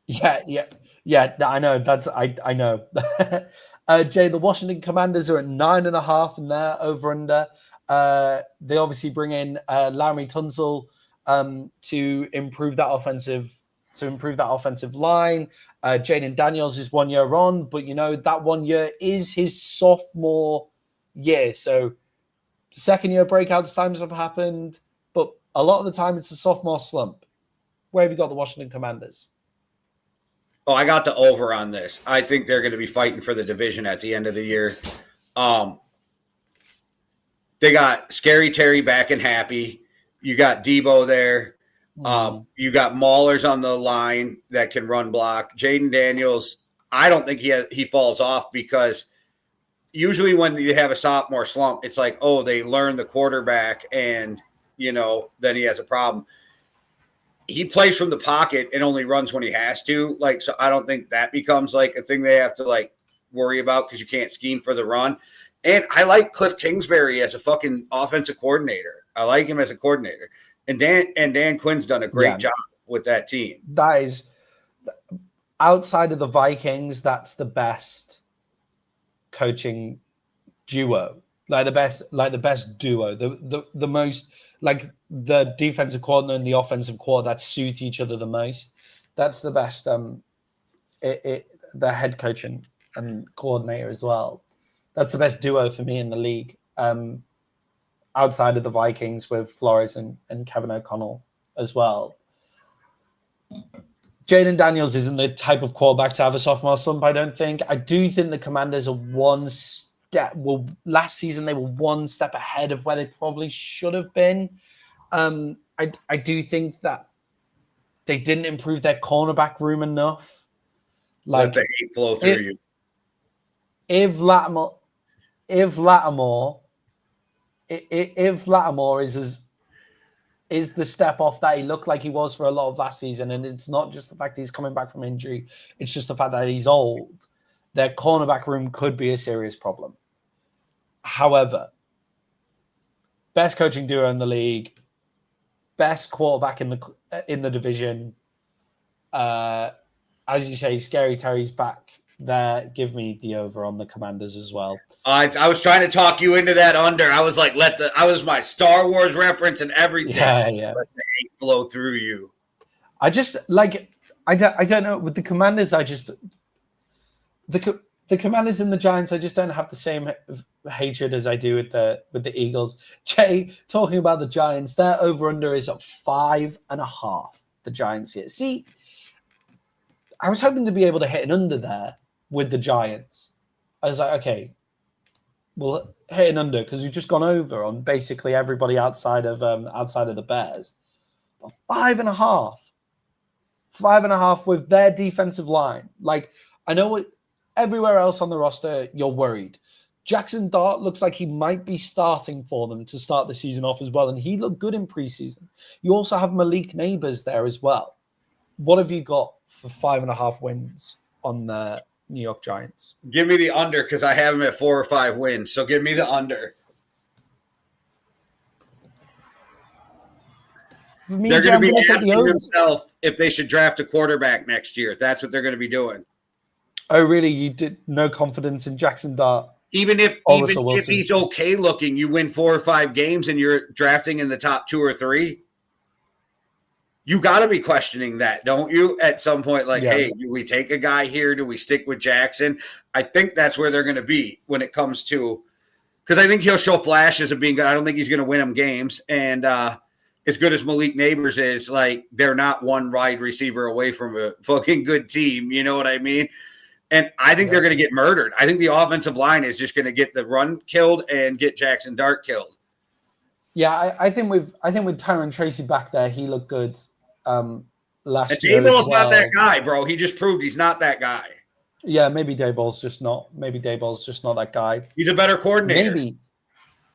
Yeah. I know. I know. Jay, the Washington Commanders are at 9.5 in there over under. They obviously bring in Laremy Tunsil to improve that offensive line. Jaden Daniels is 1 year on, but that 1 year is his sophomore year. So second year breakouts times have happened, but a lot of the time it's a sophomore slump. Where have you got the Washington Commanders? Oh, I got the over on this. I think they're going to be fighting for the division at the end of the year. They got Scary Terry back and happy. You got Debo there. You got Maulers on the line that can run block. Jaden Daniels, I don't think he falls off because usually when you have a sophomore slump, it's like, oh, they learn the quarterback and, then he has a problem. He plays from the pocket and only runs when he has to. So I don't think that becomes a thing they have to worry about because you can't scheme for the run. And I like Cliff Kingsbury as a fucking offensive coordinator. I like him as a coordinator. And Dan Quinn's done a great job with that team. That is, outside of the Vikings, that's the best coaching duo. The best duo. The most the defensive coordinator and the offensive coordinator that suit each other the most. That's the best. The head coach and coordinator as well. That's the best duo for me in the league. Outside of the Vikings with Flores and Kevin O'Connell as well. Jaden Daniels isn't the type of quarterback to have a sophomore slump, I don't think. I do think the Commanders are one step. Well, last season they were one step ahead of where they probably should have been. I do think that they didn't improve their cornerback room enough. Let the hate flow through you. If Lattimore is the step off that he looked like he was for a lot of last season, and it's not just the fact that he's coming back from injury, it's just the fact that he's old, their cornerback room could be a serious problem. However, best coaching duo in the league, best quarterback in the division. As you say, Scary Terry's back there. Give me the over on the Commanders as well. I was trying to talk you into that under. I was like, I was my Star Wars reference and everything. Yeah. Let the hate flow through you. I just I don't know with the Commanders. The Commanders and the Giants, I just don't have the same hatred as I do with the Eagles. Jay, talking about the Giants, their over-under is at 5.5. The Giants here. See, I was hoping to be able to hit an under there with the Giants. I was like, okay, we'll hit an under because we've just gone over on basically everybody outside of the Bears. But 5.5 with their defensive line. Like, I know what. Everywhere else on the roster, you're worried. Jackson Dart looks like he might be starting for them to start the season off as well, and he looked good in preseason. You also have Malik Neighbors there as well. What have you got for 5.5 wins on the New York Giants? Give me the under because I have them at 4 or 5 wins. So give me the under. They're going to be asking themselves if they should draft a quarterback next year. That's what they're going to be doing. Oh, really? You did no confidence in Jackson Dart? Even if he's okay looking, you win 4 or 5 games and you're drafting in the top 2 or 3. You got to be questioning that, don't you? At some point, hey, do we take a guy here? Do we stick with Jackson? I think that's where they're going to be when it comes to – because I think he'll show flashes of being good. I don't think he's going to win them games. And as good as Malik Neighbors is, they're not one wide receiver away from a fucking good team. You know what I mean? And I think they're going to get murdered. I think the offensive line is just going to get the run killed and get Jackson Dart killed. Yeah, I think with Tyron Tracy back there, he looked good last year. Dayball's not that guy, bro. He just proved he's not that guy. Yeah, maybe Dayball's just not that guy. He's a better coordinator.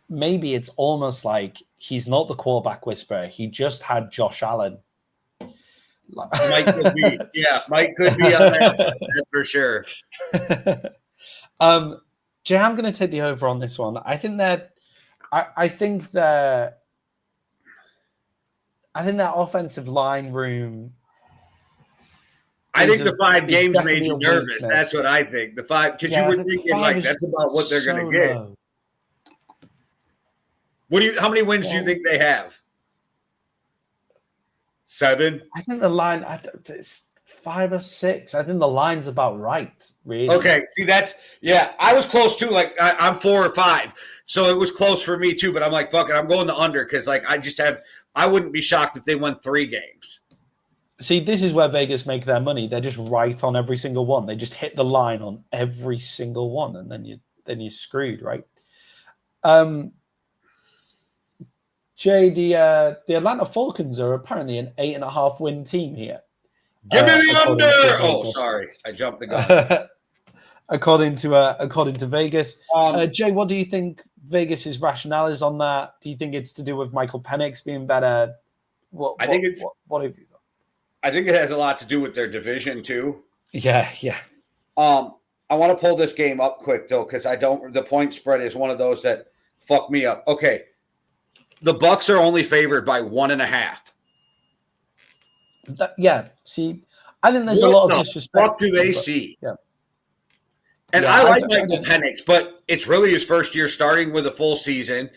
Maybe it's almost like he's not the quarterback whisperer. He just had Josh Allen. Mike could be, Mike could be on that. That's for sure. Jay, I'm going to take the over on this one. I think that offensive line room. I think the 5 games made you nervous. Weakness. That's what I think. The 5, because you were thinking that's about what they're going to get. Low. How many wins do you think they have? 7? I think the line is 5 or 6. I think the line's about right, really. Okay, see I was close too. I'm 4 or 5, so it was close for me too. But I'm like, fuck it, I'm going to under because I wouldn't be shocked if they won 3 games. See, this is where Vegas make their money. They're just right on every single one. They just hit the line on every single one, and then you're screwed, right? Jay, the Atlanta Falcons are apparently an 8.5 win team here. Give me the under. Oh, sorry, I jumped the gun. according to Vegas, Jay, what do you think Vegas's rationale is on that? Do you think it's to do with Michael Penix being better? What have you got? I think it has a lot to do with their division too. Yeah. I want to pull this game up quick though because the point spread is one of those that fuck me up. Okay. The Bucks are only favored by 1.5. See, I think there's a lot of disrespect. What do they see? Yeah. And I like Michael Penix, but it's really his first year starting with a full season.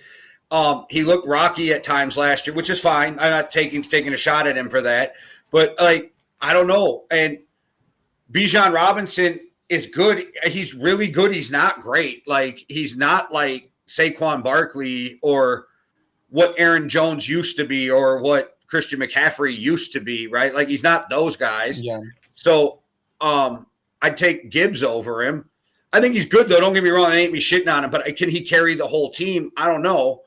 He looked rocky at times last year, which is fine. I'm not taking a shot at him for that. But, I don't know. And Bijan Robinson is good. He's really good. He's not great. He's not like Saquon Barkley or what Aaron Jones used to be or what Christian McCaffrey used to be, right? He's not those guys. Yeah. So I'd take Gibbs over him. I think he's good, though. Don't get me wrong. I ain't me shitting on him, but can he carry the whole team? I don't know.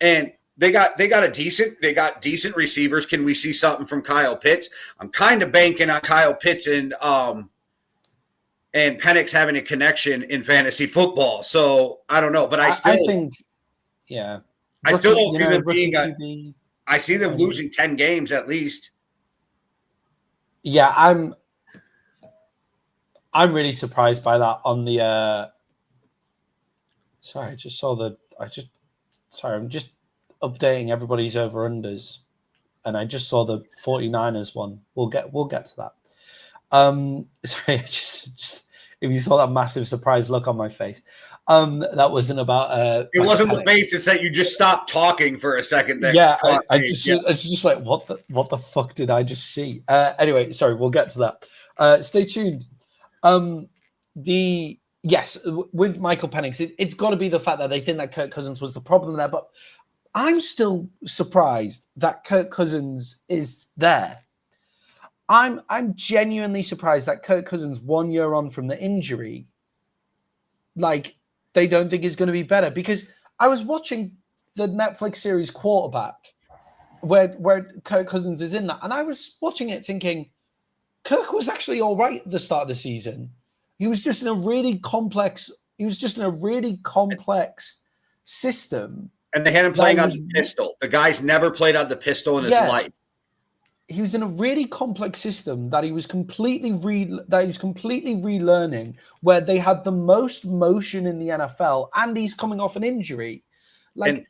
And they got decent receivers. Can we see something from Kyle Pitts? I'm kind of banking on Kyle Pitts and Penix having a connection in fantasy football. So I don't know, but I think, yeah. I still don't see them being I see them losing 10 games at least. Yeah, I'm really surprised by that on the sorry, I just saw I'm just updating everybody's over-unders, and I just saw the 49ers one. We'll get to that. Sorry, just if you saw that massive surprise look on my face, that wasn't about. It wasn't the face. It's that you just stopped talking for a second. I just like what the fuck did I just see? Anyway, sorry, we'll get to that. Stay tuned. With Michael Penix, it's got to be the fact that they think that Kirk Cousins was the problem there, but I'm still surprised that Kirk Cousins is there. I'm genuinely surprised that Kirk Cousins 1 year on from the injury, like they don't think is going to be better, because I was watching the Netflix series Quarterback where Kirk Cousins is in that, and I was watching it thinking Kirk was actually all right at the start of the season. He was just in a really complex system. And they had him playing on the pistol. The guy's never played on the pistol in his life. He was in a really complex system that he was completely relearning, where they had the most motion in the NFL, and he's coming off an injury. And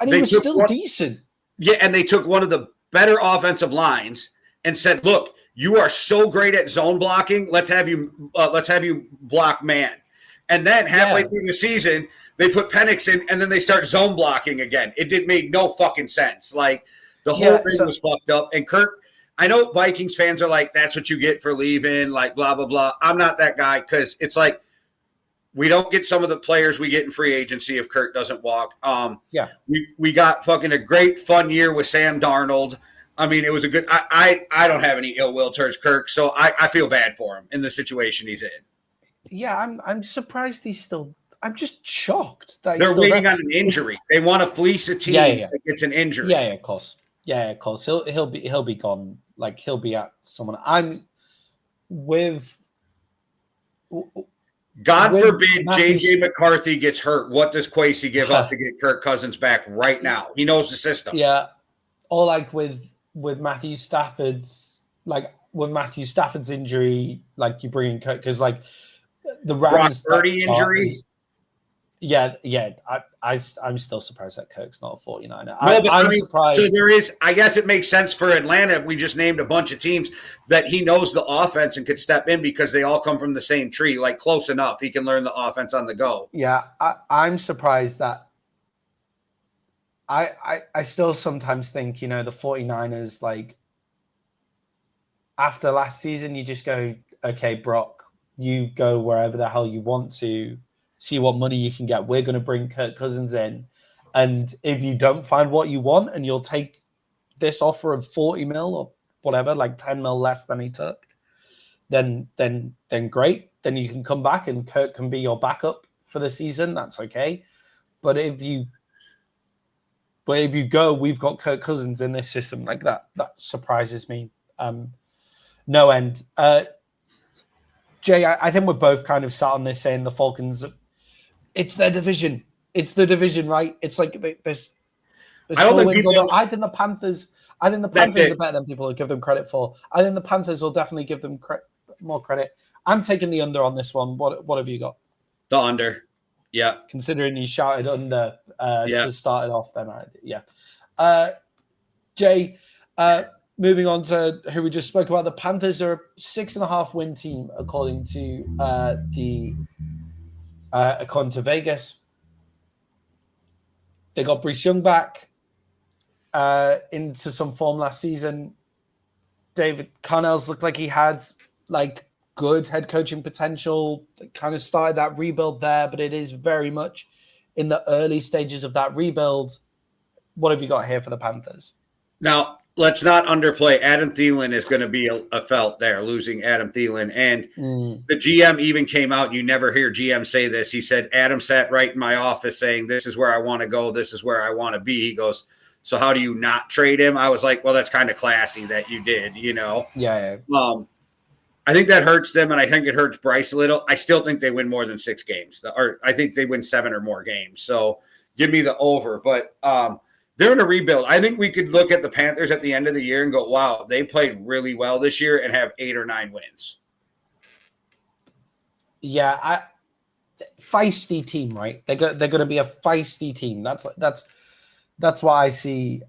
he was still decent. Yeah, and they took one of the better offensive lines and said, "Look, you are so great at zone blocking. Let's have you block man." And then halfway through the season, they put Penix in, and then they start zone blocking again. It made no fucking sense. Like the whole thing was fucked up. And Kirk, I know Vikings fans are like, "That's what you get for leaving," like blah blah blah. I'm not that guy, because it's like we don't get some of the players we get in free agency if Kirk doesn't walk. We got fucking a great fun year with Sam Darnold. I mean, it was a good. I don't have any ill will towards Kirk, so I feel bad for him in the situation he's in. Yeah, I'm surprised he's still. I'm just shocked that they're waiting on an injury. They want to fleece a team that gets an injury. Yeah, of course. Yeah, of course. He'll be gone. Like he'll be at someone. I'm with. God forbid JJ McCarthy gets hurt. What does Kwesi give up to get Kirk Cousins back right now? He knows the system. Yeah, or like with Matthew Stafford's injury, like you bring in Kirk, because like the Rams injury. I'm still surprised that Kirk's not a 49er. I'm surprised. So there is, I guess it makes sense for Atlanta. We just named a bunch of teams that he knows the offense and could step in because they all come from the same tree, like close enough. He can learn the offense on the go. Yeah, I'm surprised that I still sometimes think, the 49ers, like after last season, you just go, okay, Brock, you go wherever the hell you want to, see what money you can get. We're going to bring Kirk Cousins in. And if you don't find what you want and you'll take this offer of 40 mil or whatever, like 10 mil less than he took, then great. Then you can come back and Kirk can be your backup for the season. That's okay. But if you go, we've got Kirk Cousins in this system like that. That surprises me. No end. Jay, I think we're both kind of sat on this saying the Falcons, it's their division. It's the division, right? It's like there's four wins. I think the Panthers are better than people give them credit for. I think the Panthers will definitely give them more credit. I'm taking the under on this one. What have you got? The under. Yeah. Considering you shouted under to start it off, then Jay, moving on to who we just spoke about, the Panthers are a 6.5 win team according to Vegas. They got Bryce Young back into some form last season. David Connell's looked like he had like good head coaching potential. They kind of started that rebuild there, but it is very much in the early stages of that rebuild. What have you got here for the Panthers? Now, let's not underplay. Adam Thielen is going to be a felt there, losing Adam Thielen. And the GM even came out. You never hear GM say this. He said, Adam sat right in my office saying, this is where I want to go. This is where I want to be. He goes, so how do you not trade him? I was like, well, that's kind of classy that you did, Yeah. I think that hurts them, and I think it hurts Bryce a little. I still think they win more than 6 games. Or I think they win 7 or more games. So give me the over. But they're in a rebuild. I think we could look at the Panthers at the end of the year and go, wow, they played really well this year and have 8 or 9 wins. Yeah, feisty team, right? They're going to be a feisty team. That's That's what I see.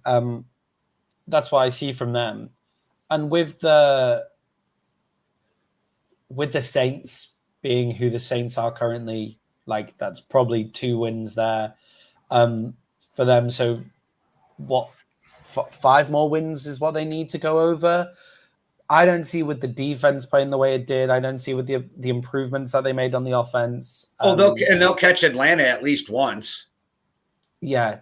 That's what I see from them. And with the Saints being who the Saints are currently, like that's probably 2 wins there for them. So what, 5 more wins is what they need to go over. I don't see with the defense playing the way it did. I don't see with the improvements that they made on the offense. They'll catch Atlanta at least once. Yeah.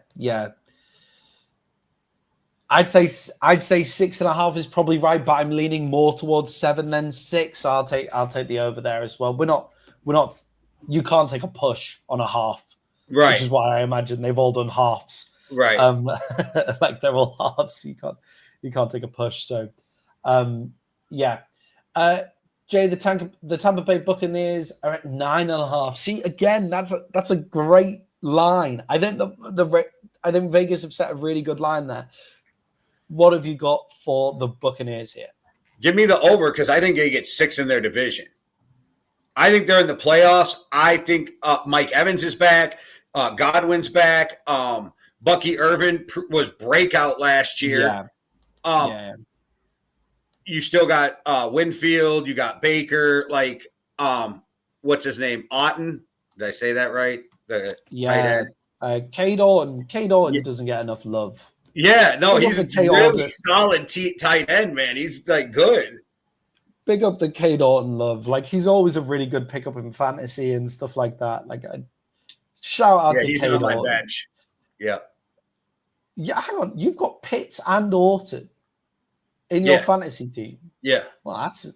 I'd say 6.5 is probably right, but I'm leaning more towards 7 than 6. So I'll take the over there as well. We're not. You can't take a push on a half, right? Which is why I imagine they've all done halves, right? Like they're all halves. You can't take a push. So, yeah. Jay, the Tampa Bay Buccaneers are at 9.5. See, again, that's a great line. I think I think Vegas have set a really good line there. What have you got for the Buccaneers here? Give me the over because I think they get 6 in their division. I think they're in the playoffs. I think Mike Evans is back. Godwin's back. Bucky Irvin was breakout last year. Yeah. You still got Winfield. You got Baker. Like, what's his name? Otten. Did I say that right? Cade Orton doesn't get enough love. Yeah, no, he's a really solid tight end, man. He's like good. Big up the Cade Orton love. Like he's always a really good pickup in fantasy and stuff like that. Like shout out to Cade Orton. Bench. Yeah. Yeah, hang on. You've got Pitts and Orton in your fantasy team. Yeah. Well, that's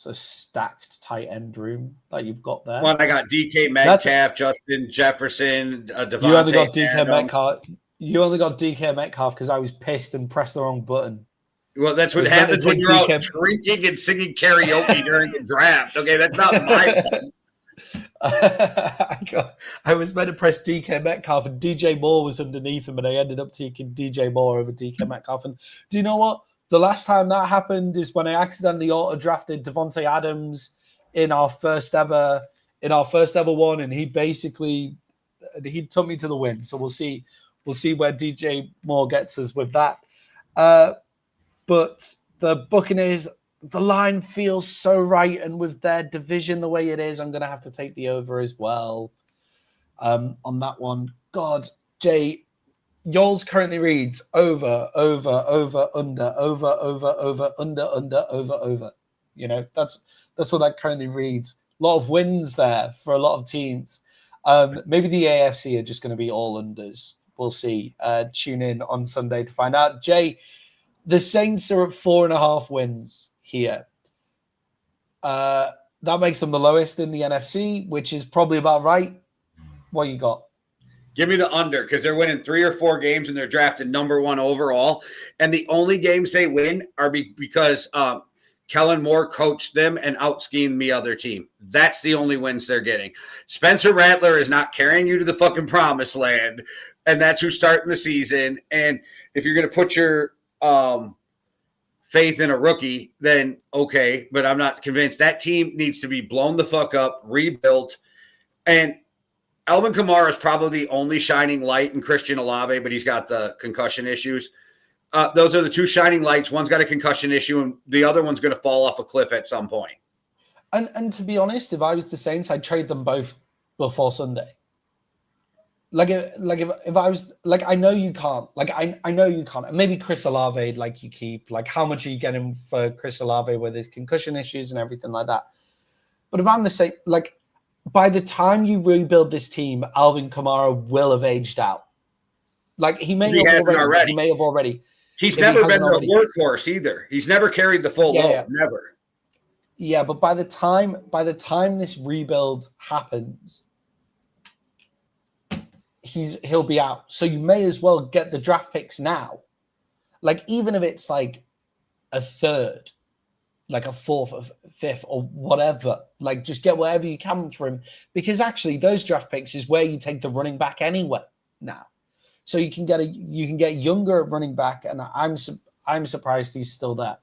a stacked tight end room that you've got there. Well, I got DK Metcalf, Justin Jefferson, Devontae. You only got DK Metcalf. You only got DK Metcalf because I was pissed and pressed the wrong button. Well, that's what happens when you're out drinking and singing karaoke during the draft. Okay, that's not my fault. I was meant to press DK Metcalf and DJ Moore was underneath him, and I ended up taking DJ Moore over DK Metcalf. And do you know what? The last time that happened is when I accidentally auto-drafted Devontae Adams in our first ever one, and he took me to the win. So we'll see where DJ Moore gets us with that. But the Buccaneers, the line feels so right, and with their division the way it is, I'm going to have to take the over as well on that one. God, Jay, yours currently reads over, under, over. You know, that's what that currently reads. A lot of wins there for a lot of teams. Maybe the AFC are just going to be all unders. We'll see. Tune in on Sunday to find out. Jay, the Saints are at 4.5 wins here. That makes them the lowest in the NFC, which is probably about right. What you got? Give me the under because they're winning 3 or 4 games and they're drafted number 1 overall. And the only games they win are because Kellen Moore coached them and out-schemed the other team. That's the only wins they're getting. Spencer Rattler is not carrying you to the fucking promised land, and that's who's starting the season. And if you're going to put your faith in a rookie, then okay, but I'm not convinced. That team needs to be blown the fuck up, rebuilt. And Alvin Kamara is probably the only shining light in Christian Olave, but he's got the concussion issues. Those are the 2 shining lights. One's got a concussion issue, and the other one's going to fall off a cliff at some point. And to be honest, if I was the Saints, I'd trade them both before Sunday. If I was I know you can't. I know you can't. And maybe Chris Olave, you keep. How much are you getting for Chris Olave with his concussion issues and everything like that? But if I'm the Saints, by the time you rebuild this team, Alvin Kamara will have aged out. He may have already. He's never been a workhorse either. He's never carried the full load. Yeah. Never. Yeah, but by the time this rebuild happens, he'll be out. So you may as well get the draft picks now. Even if it's a third, a fourth or fifth or whatever, just get whatever you can for him, because actually those draft picks is where you take the running back anyway now. So you can get younger at running back, and I'm surprised he's still there.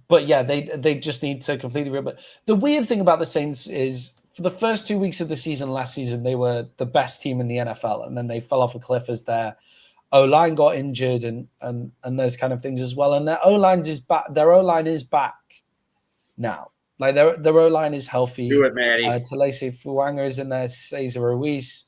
But yeah, they just need to completely rebuild. The weird thing about the Saints is for the first 2 weeks of the season last season, they were the best team in the NFL, and then they fell off a cliff as their O-line got injured and those kind of things as well. And their O-line is back. Their O-line is back now. Like their O-line is healthy. Do it, Matty. Talese Fuanga is in there. Cesar Ruiz.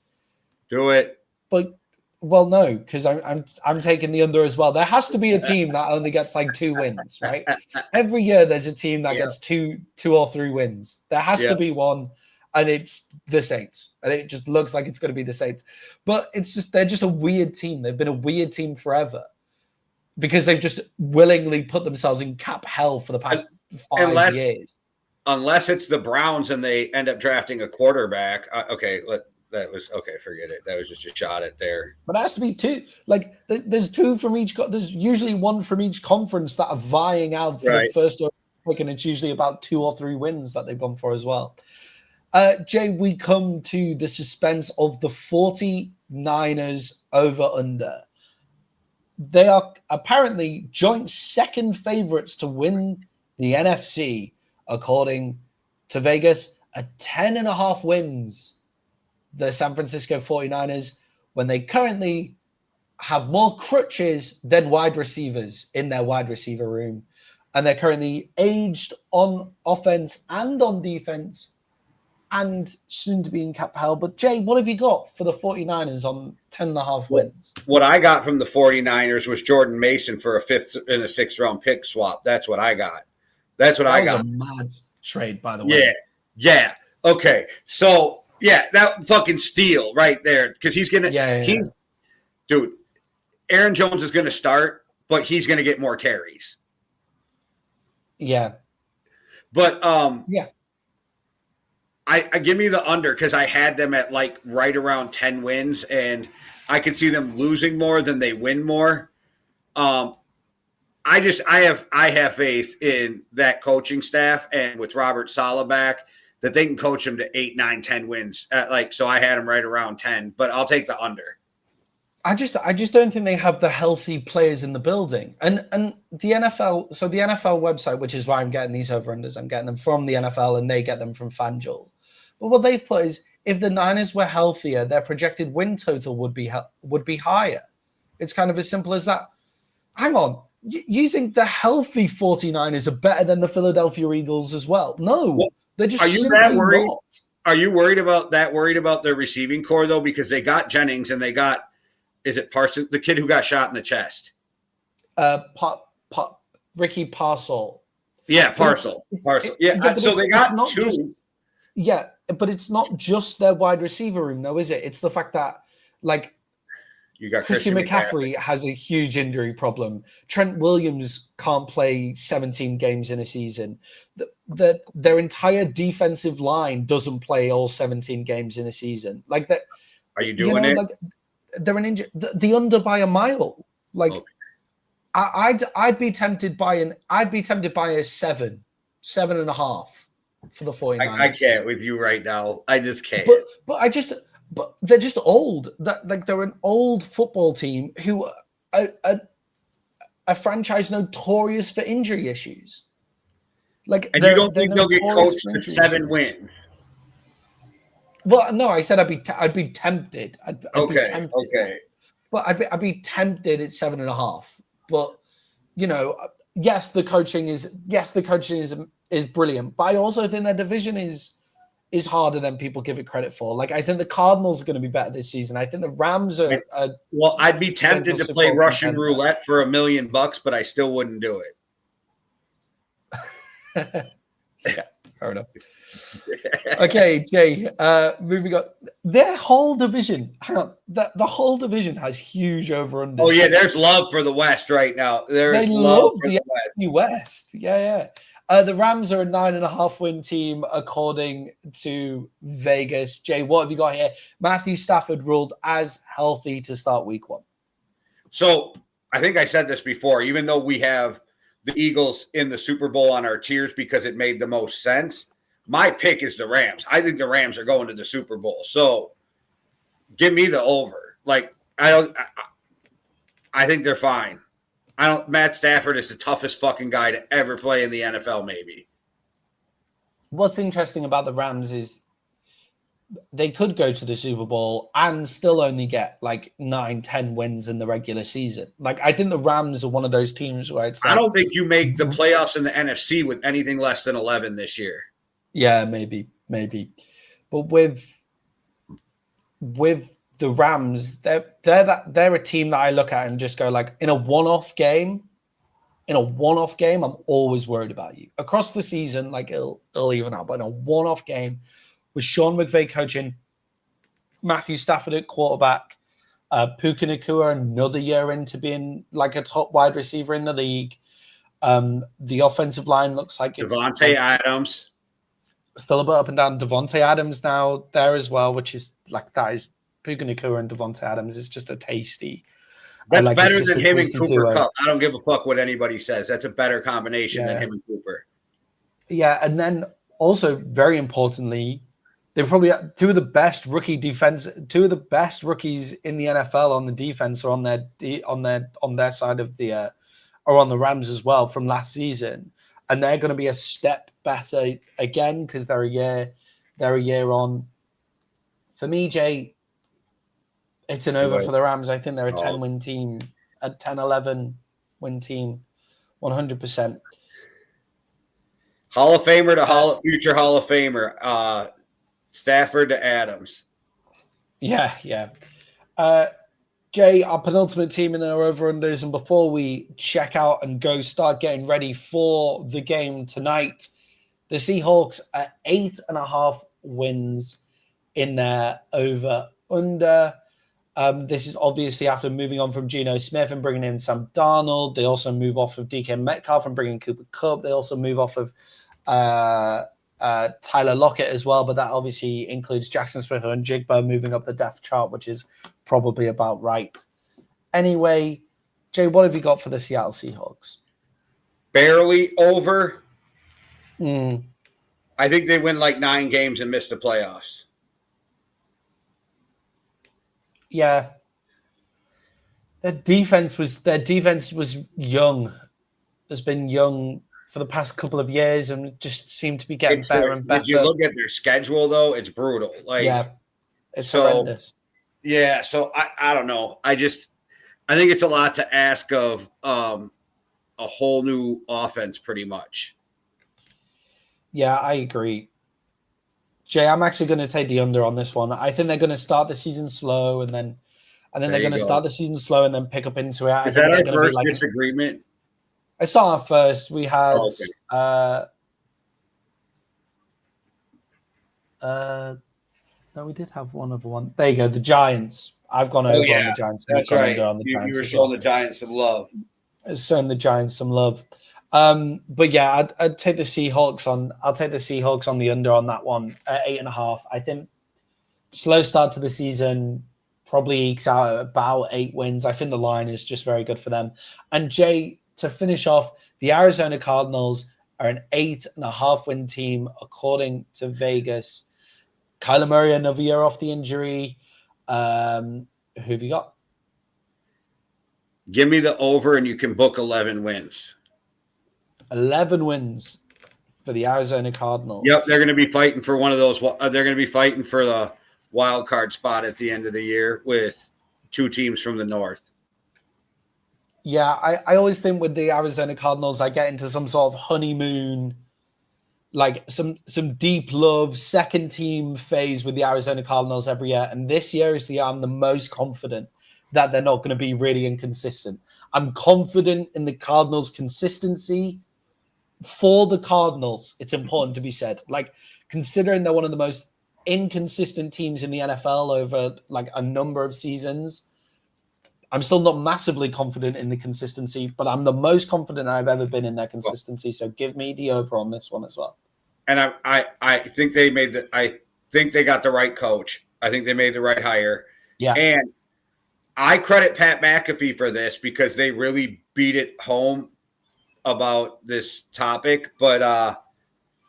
Do it. But well, no, because I'm taking the under as well. There has to be a team that only gets like 2 wins, right? Every year there's a team that gets two or 3 wins. There has to be one, and it's the Saints. And it just looks like it's going to be the Saints. But they're just a weird team. They've been a weird team forever because they've just willingly put themselves in cap hell for the past 5 years. Unless it's the Browns and they end up drafting a quarterback. That was okay. Forget it. That was just a shot at there. But it has to be 2. Like there's 2 from each. There's usually 1 from each conference that are vying out for the first pick, and it's usually about 2 or 3 wins that they've gone for as well. Jay, we come to the suspense of the 49ers over under. They are apparently joint second favorites to win the NFC, according to Vegas, at 10.5 wins. The San Francisco 49ers, when they currently have more crutches than wide receivers in their wide receiver room. And they're currently aged on offense and on defense and soon to be in cap hell. But Jay, what have you got for the 49ers on 10.5 wins? What I got from the 49ers was Jordan Mason for a 5th and a 6th round pick swap. That's what I got. That was a mad trade, by the way. Yeah. Okay. So, yeah, that fucking steal right there because he's going to dude, Aaron Jones is going to start, but he's going to get more carries. Yeah. But I give me the under because I had them at like right around 10 wins, and I could see them losing more than they win more. I have faith in that coaching staff and with Robert Saleh back that they can coach them to 8, 9, 10 wins. So I had them right around 10, but I'll take the under. I just don't think they have the healthy players in the building. And the NFL, so the NFL website, which is why I'm getting these over-unders, I'm getting them from the NFL and they get them from FanDuel. But what they've put is if the Niners were healthier, their projected win total would be higher. It's kind of as simple as that. Hang on. You think the healthy 49ers are better than the Philadelphia Eagles as well? No. They're just simply not. Are you worried about their receiving core, though? Because they got Jennings and they got, is it Parson, the kid who got shot in the chest? Ricky Parson. Yeah, Parson. Yeah, so they got 2. But it's not just their wide receiver room, though, is it? It's the fact that, like, you got Christian McCaffrey has a huge injury problem. Trent Williams can't play 17 games in a season. Their entire defensive line doesn't play all 17 games in a season. Like that. Are you doing it? Like they're an injury. The under by a mile. Like I'd be tempted by a 7.5 for the 49ers. I can't with you right now. I just can't. But they're just old. They're an old football team who are a franchise notorious for injury issues. And you don't think they'll get coached to 7 wins? Well, no, I said I'd be tempted. I'd be tempted. Okay. But I'd be tempted at 7.5. But yes, the coaching is brilliant. But I also think their division is harder than people give it credit for. Like, I think the Cardinals are going to be better this season. I think the Rams are. Well, I'd be tempted to play Russian roulette for $1 million, but I still wouldn't do it. Yeah, fair enough. Okay, Jay. Moving on. Their whole division. Hang on. The whole division has huge over-unders. Oh yeah, there's love for the West right now. They love the NFC West. Yeah. The Rams are a 9.5 win team, according to Vegas. Jay, what have you got here? Matthew Stafford ruled as healthy to start week 1. So I think I said this before, even though we have the Eagles in the Super Bowl on our tiers because it made the most sense, my pick is the Rams. I think the Rams are going to the Super Bowl. So give me the over. Like, I think they're fine. Matt Stafford is the toughest fucking guy to ever play in the NFL, maybe. What's interesting about the Rams is they could go to the Super Bowl and still only get like 9-10 wins in the regular season. Like, I think the Rams are one of those teams where it's like, I don't think you make the playoffs in the NFC with anything less than 11 this year. Yeah, maybe. But with the Rams, they're a team that I look at and just go like, in a one-off game, I'm always worried about you. Across the season, like it'll even out, but in a one-off game with Sean McVay coaching, Matthew Stafford at quarterback, Puka Nacua another year into being like a top wide receiver in the league. The offensive line looks like it's Devontae Adams. Still a bit up and down. Devontae Adams now there as well, which is like, that is Puka Nacua and Devontae Adams is just a tasty. That's like, better than him and Cooper duo. Kupp. I don't give a fuck what anybody says. That's a better combination than him and Cooper. Yeah, and then also very importantly, they're probably two of the best rookies in the NFL on the defense, or on their side of the or on the Rams as well from last season, and they're going to be a step better again because they're a year on. For me, Jay, it's an over for the Rams. I think they're a 10-win team, a 10-11 win team, 100%. Hall of Famer to future Hall of Famer. Stafford to Adams. Yeah. Jay, our penultimate team in our over-unders, and before we check out and go start getting ready for the game tonight, the Seahawks are 8.5 wins in their over-under. This is obviously after moving on from Geno Smith and bringing in Sam Darnold. They also move off of DK Metcalf and bringing Cooper Kupp. They also move off of Tyler Lockett as well, but that obviously includes Jackson Smith and Jigba moving up the depth chart, which is probably about right. Anyway, Jay, what have you got for the Seattle Seahawks? Barely over. I think they win like 9 games and miss the playoffs. Yeah. Their defense was young. Has been young for the past couple of years and just seemed to be getting better and better. Did you look at their schedule though? It's brutal. It's horrendous. Yeah, so I don't know. I think it's a lot to ask of a whole new offense pretty much. Yeah, I agree. Jay, I'm actually going to take the under on this one. I think they're going to start the season slow and then they're going to start the season slow and then pick up into it. Is that our first disagreement? I saw our first. We had no, we did have one other one. There you go, the Giants. I've gone over on the Giants. That's right. You were showing the Giants some love. Showing the Giants some love. But yeah, I'd take the Seahawks on. I'll take the Seahawks on the under on that one at 8.5. I think slow start to the season probably ekes out about 8 wins. I think the line is just very good for them. And Jay, to finish off, the Arizona Cardinals are an 8.5 win team according to Vegas. Kyler Murray another year off the injury. Who have you got? Give me the over, and you can book 11 wins. 11 wins for the Arizona Cardinals. Yep, they're going to be fighting for one of those. They're going to be fighting for the wild card spot at the end of the year with 2 teams from the North. Yeah, I always think with the Arizona Cardinals, I get into some sort of honeymoon, like some deep love second team phase with the Arizona Cardinals every year. And this year is the year I'm the most confident that they're not going to be really inconsistent. I'm confident in the Cardinals' consistency. For the Cardinals, it's important to be said. Like, considering they're one of the most inconsistent teams in the NFL over like a number of seasons, I'm still not massively confident in the consistency, but I'm the most confident I've ever been in their consistency. So give me the over on this one as well. And I think they got the right coach. I think they made the right hire. Yeah. And I credit Pat McAfee for this because they really beat it home about this topic. But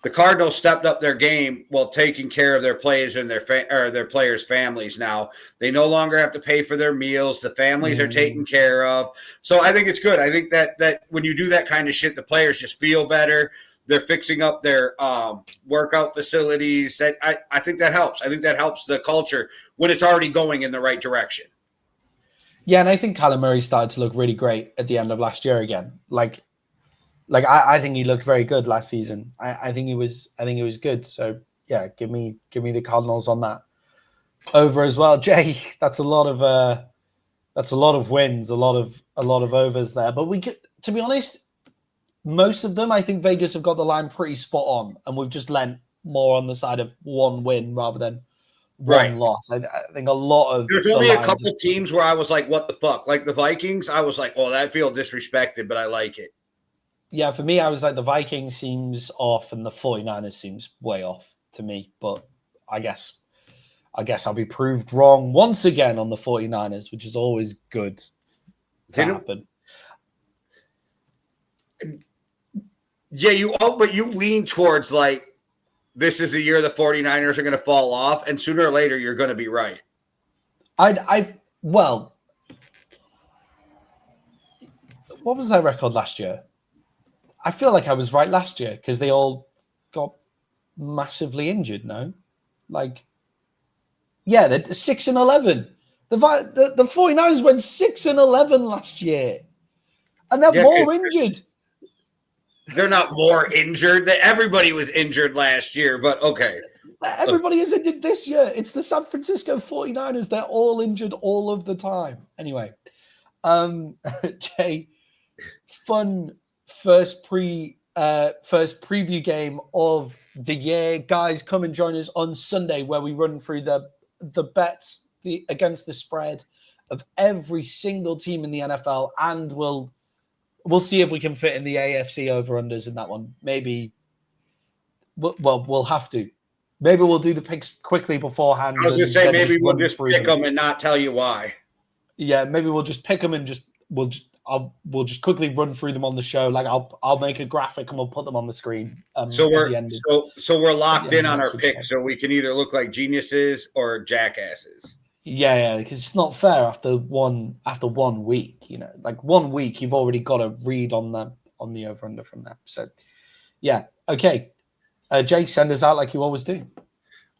the Cardinals stepped up their game while taking care of their players and their players' families. Now they no longer have to pay for their meals. The families are taken care of. So I think it's good. I think that when you do that kind of shit, the players just feel better. They're fixing up their workout facilities. I think that helps. I think that helps the culture when it's already going in the right direction. Yeah, and I think Callum Murray started to look really great at the end of last year again. I think he looked very good last season. I think he was good. So yeah, give me the Cardinals on that over as well. Jay, that's a lot of wins, a lot of overs there. But we could, to be honest, most of them, I think Vegas have got the line pretty spot on, and we've just lent more on the side of one win rather than one loss. I think a lot of there's only a couple teams where I was like, what the fuck? Like the Vikings, I was like, oh, that feels disrespected, but I like it. Yeah, for me, I was like, the Vikings seems off and the 49ers seems way off to me. But I guess I'll be proved wrong once again on the 49ers, which is always good to happen. Yeah, but you lean towards like, this is the year the 49ers are going to fall off, and sooner or later you're going to be right. Well, what was their record last year? I feel like I was right last year because they all got massively injured. No, like, yeah, they're 6-11. The 49ers went 6-11 last year, and they're more injured. They're not more injured. Everybody was injured last year, but okay. Everybody is injured this year. It's the San Francisco 49ers. They're all injured all of the time. Anyway, Jay, fun first preview game of the year. Guys, come and join us on Sunday where we run through the bets against the spread of every single team in the NFL, and we'll see if we can fit in the AFC over-unders in that one. Maybe, we'll have to. Maybe we'll do the picks quickly beforehand. I was going to say, maybe we'll just pick them and not tell you why. Yeah, maybe we'll just pick them and we'll just quickly run through them on the show. Like I'll make a graphic and we'll put them on the screen. So we're locked in on our picks, so we can either look like geniuses or jackasses. Yeah, because it's not fair after one week. You know, like 1 week, you've already got to read on the over under from that. So, yeah, okay. Jake, send us out like you always do.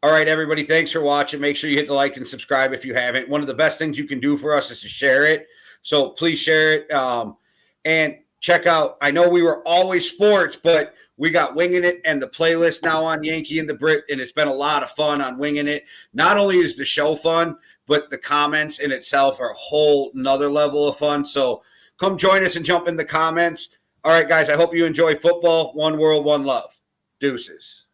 All right, everybody. Thanks for watching. Make sure you hit the like and subscribe if you haven't. One of the best things you can do for us is to share it. So please share it and check out. I know we were always sports, but we got Winging It and the playlist now on Yankee and the Brit, and it's been a lot of fun on Winging It. Not only is the show fun, but the comments in itself are a whole nother level of fun. So come join us and jump in the comments. All right, guys, I hope you enjoy football. One world, one love. Deuces.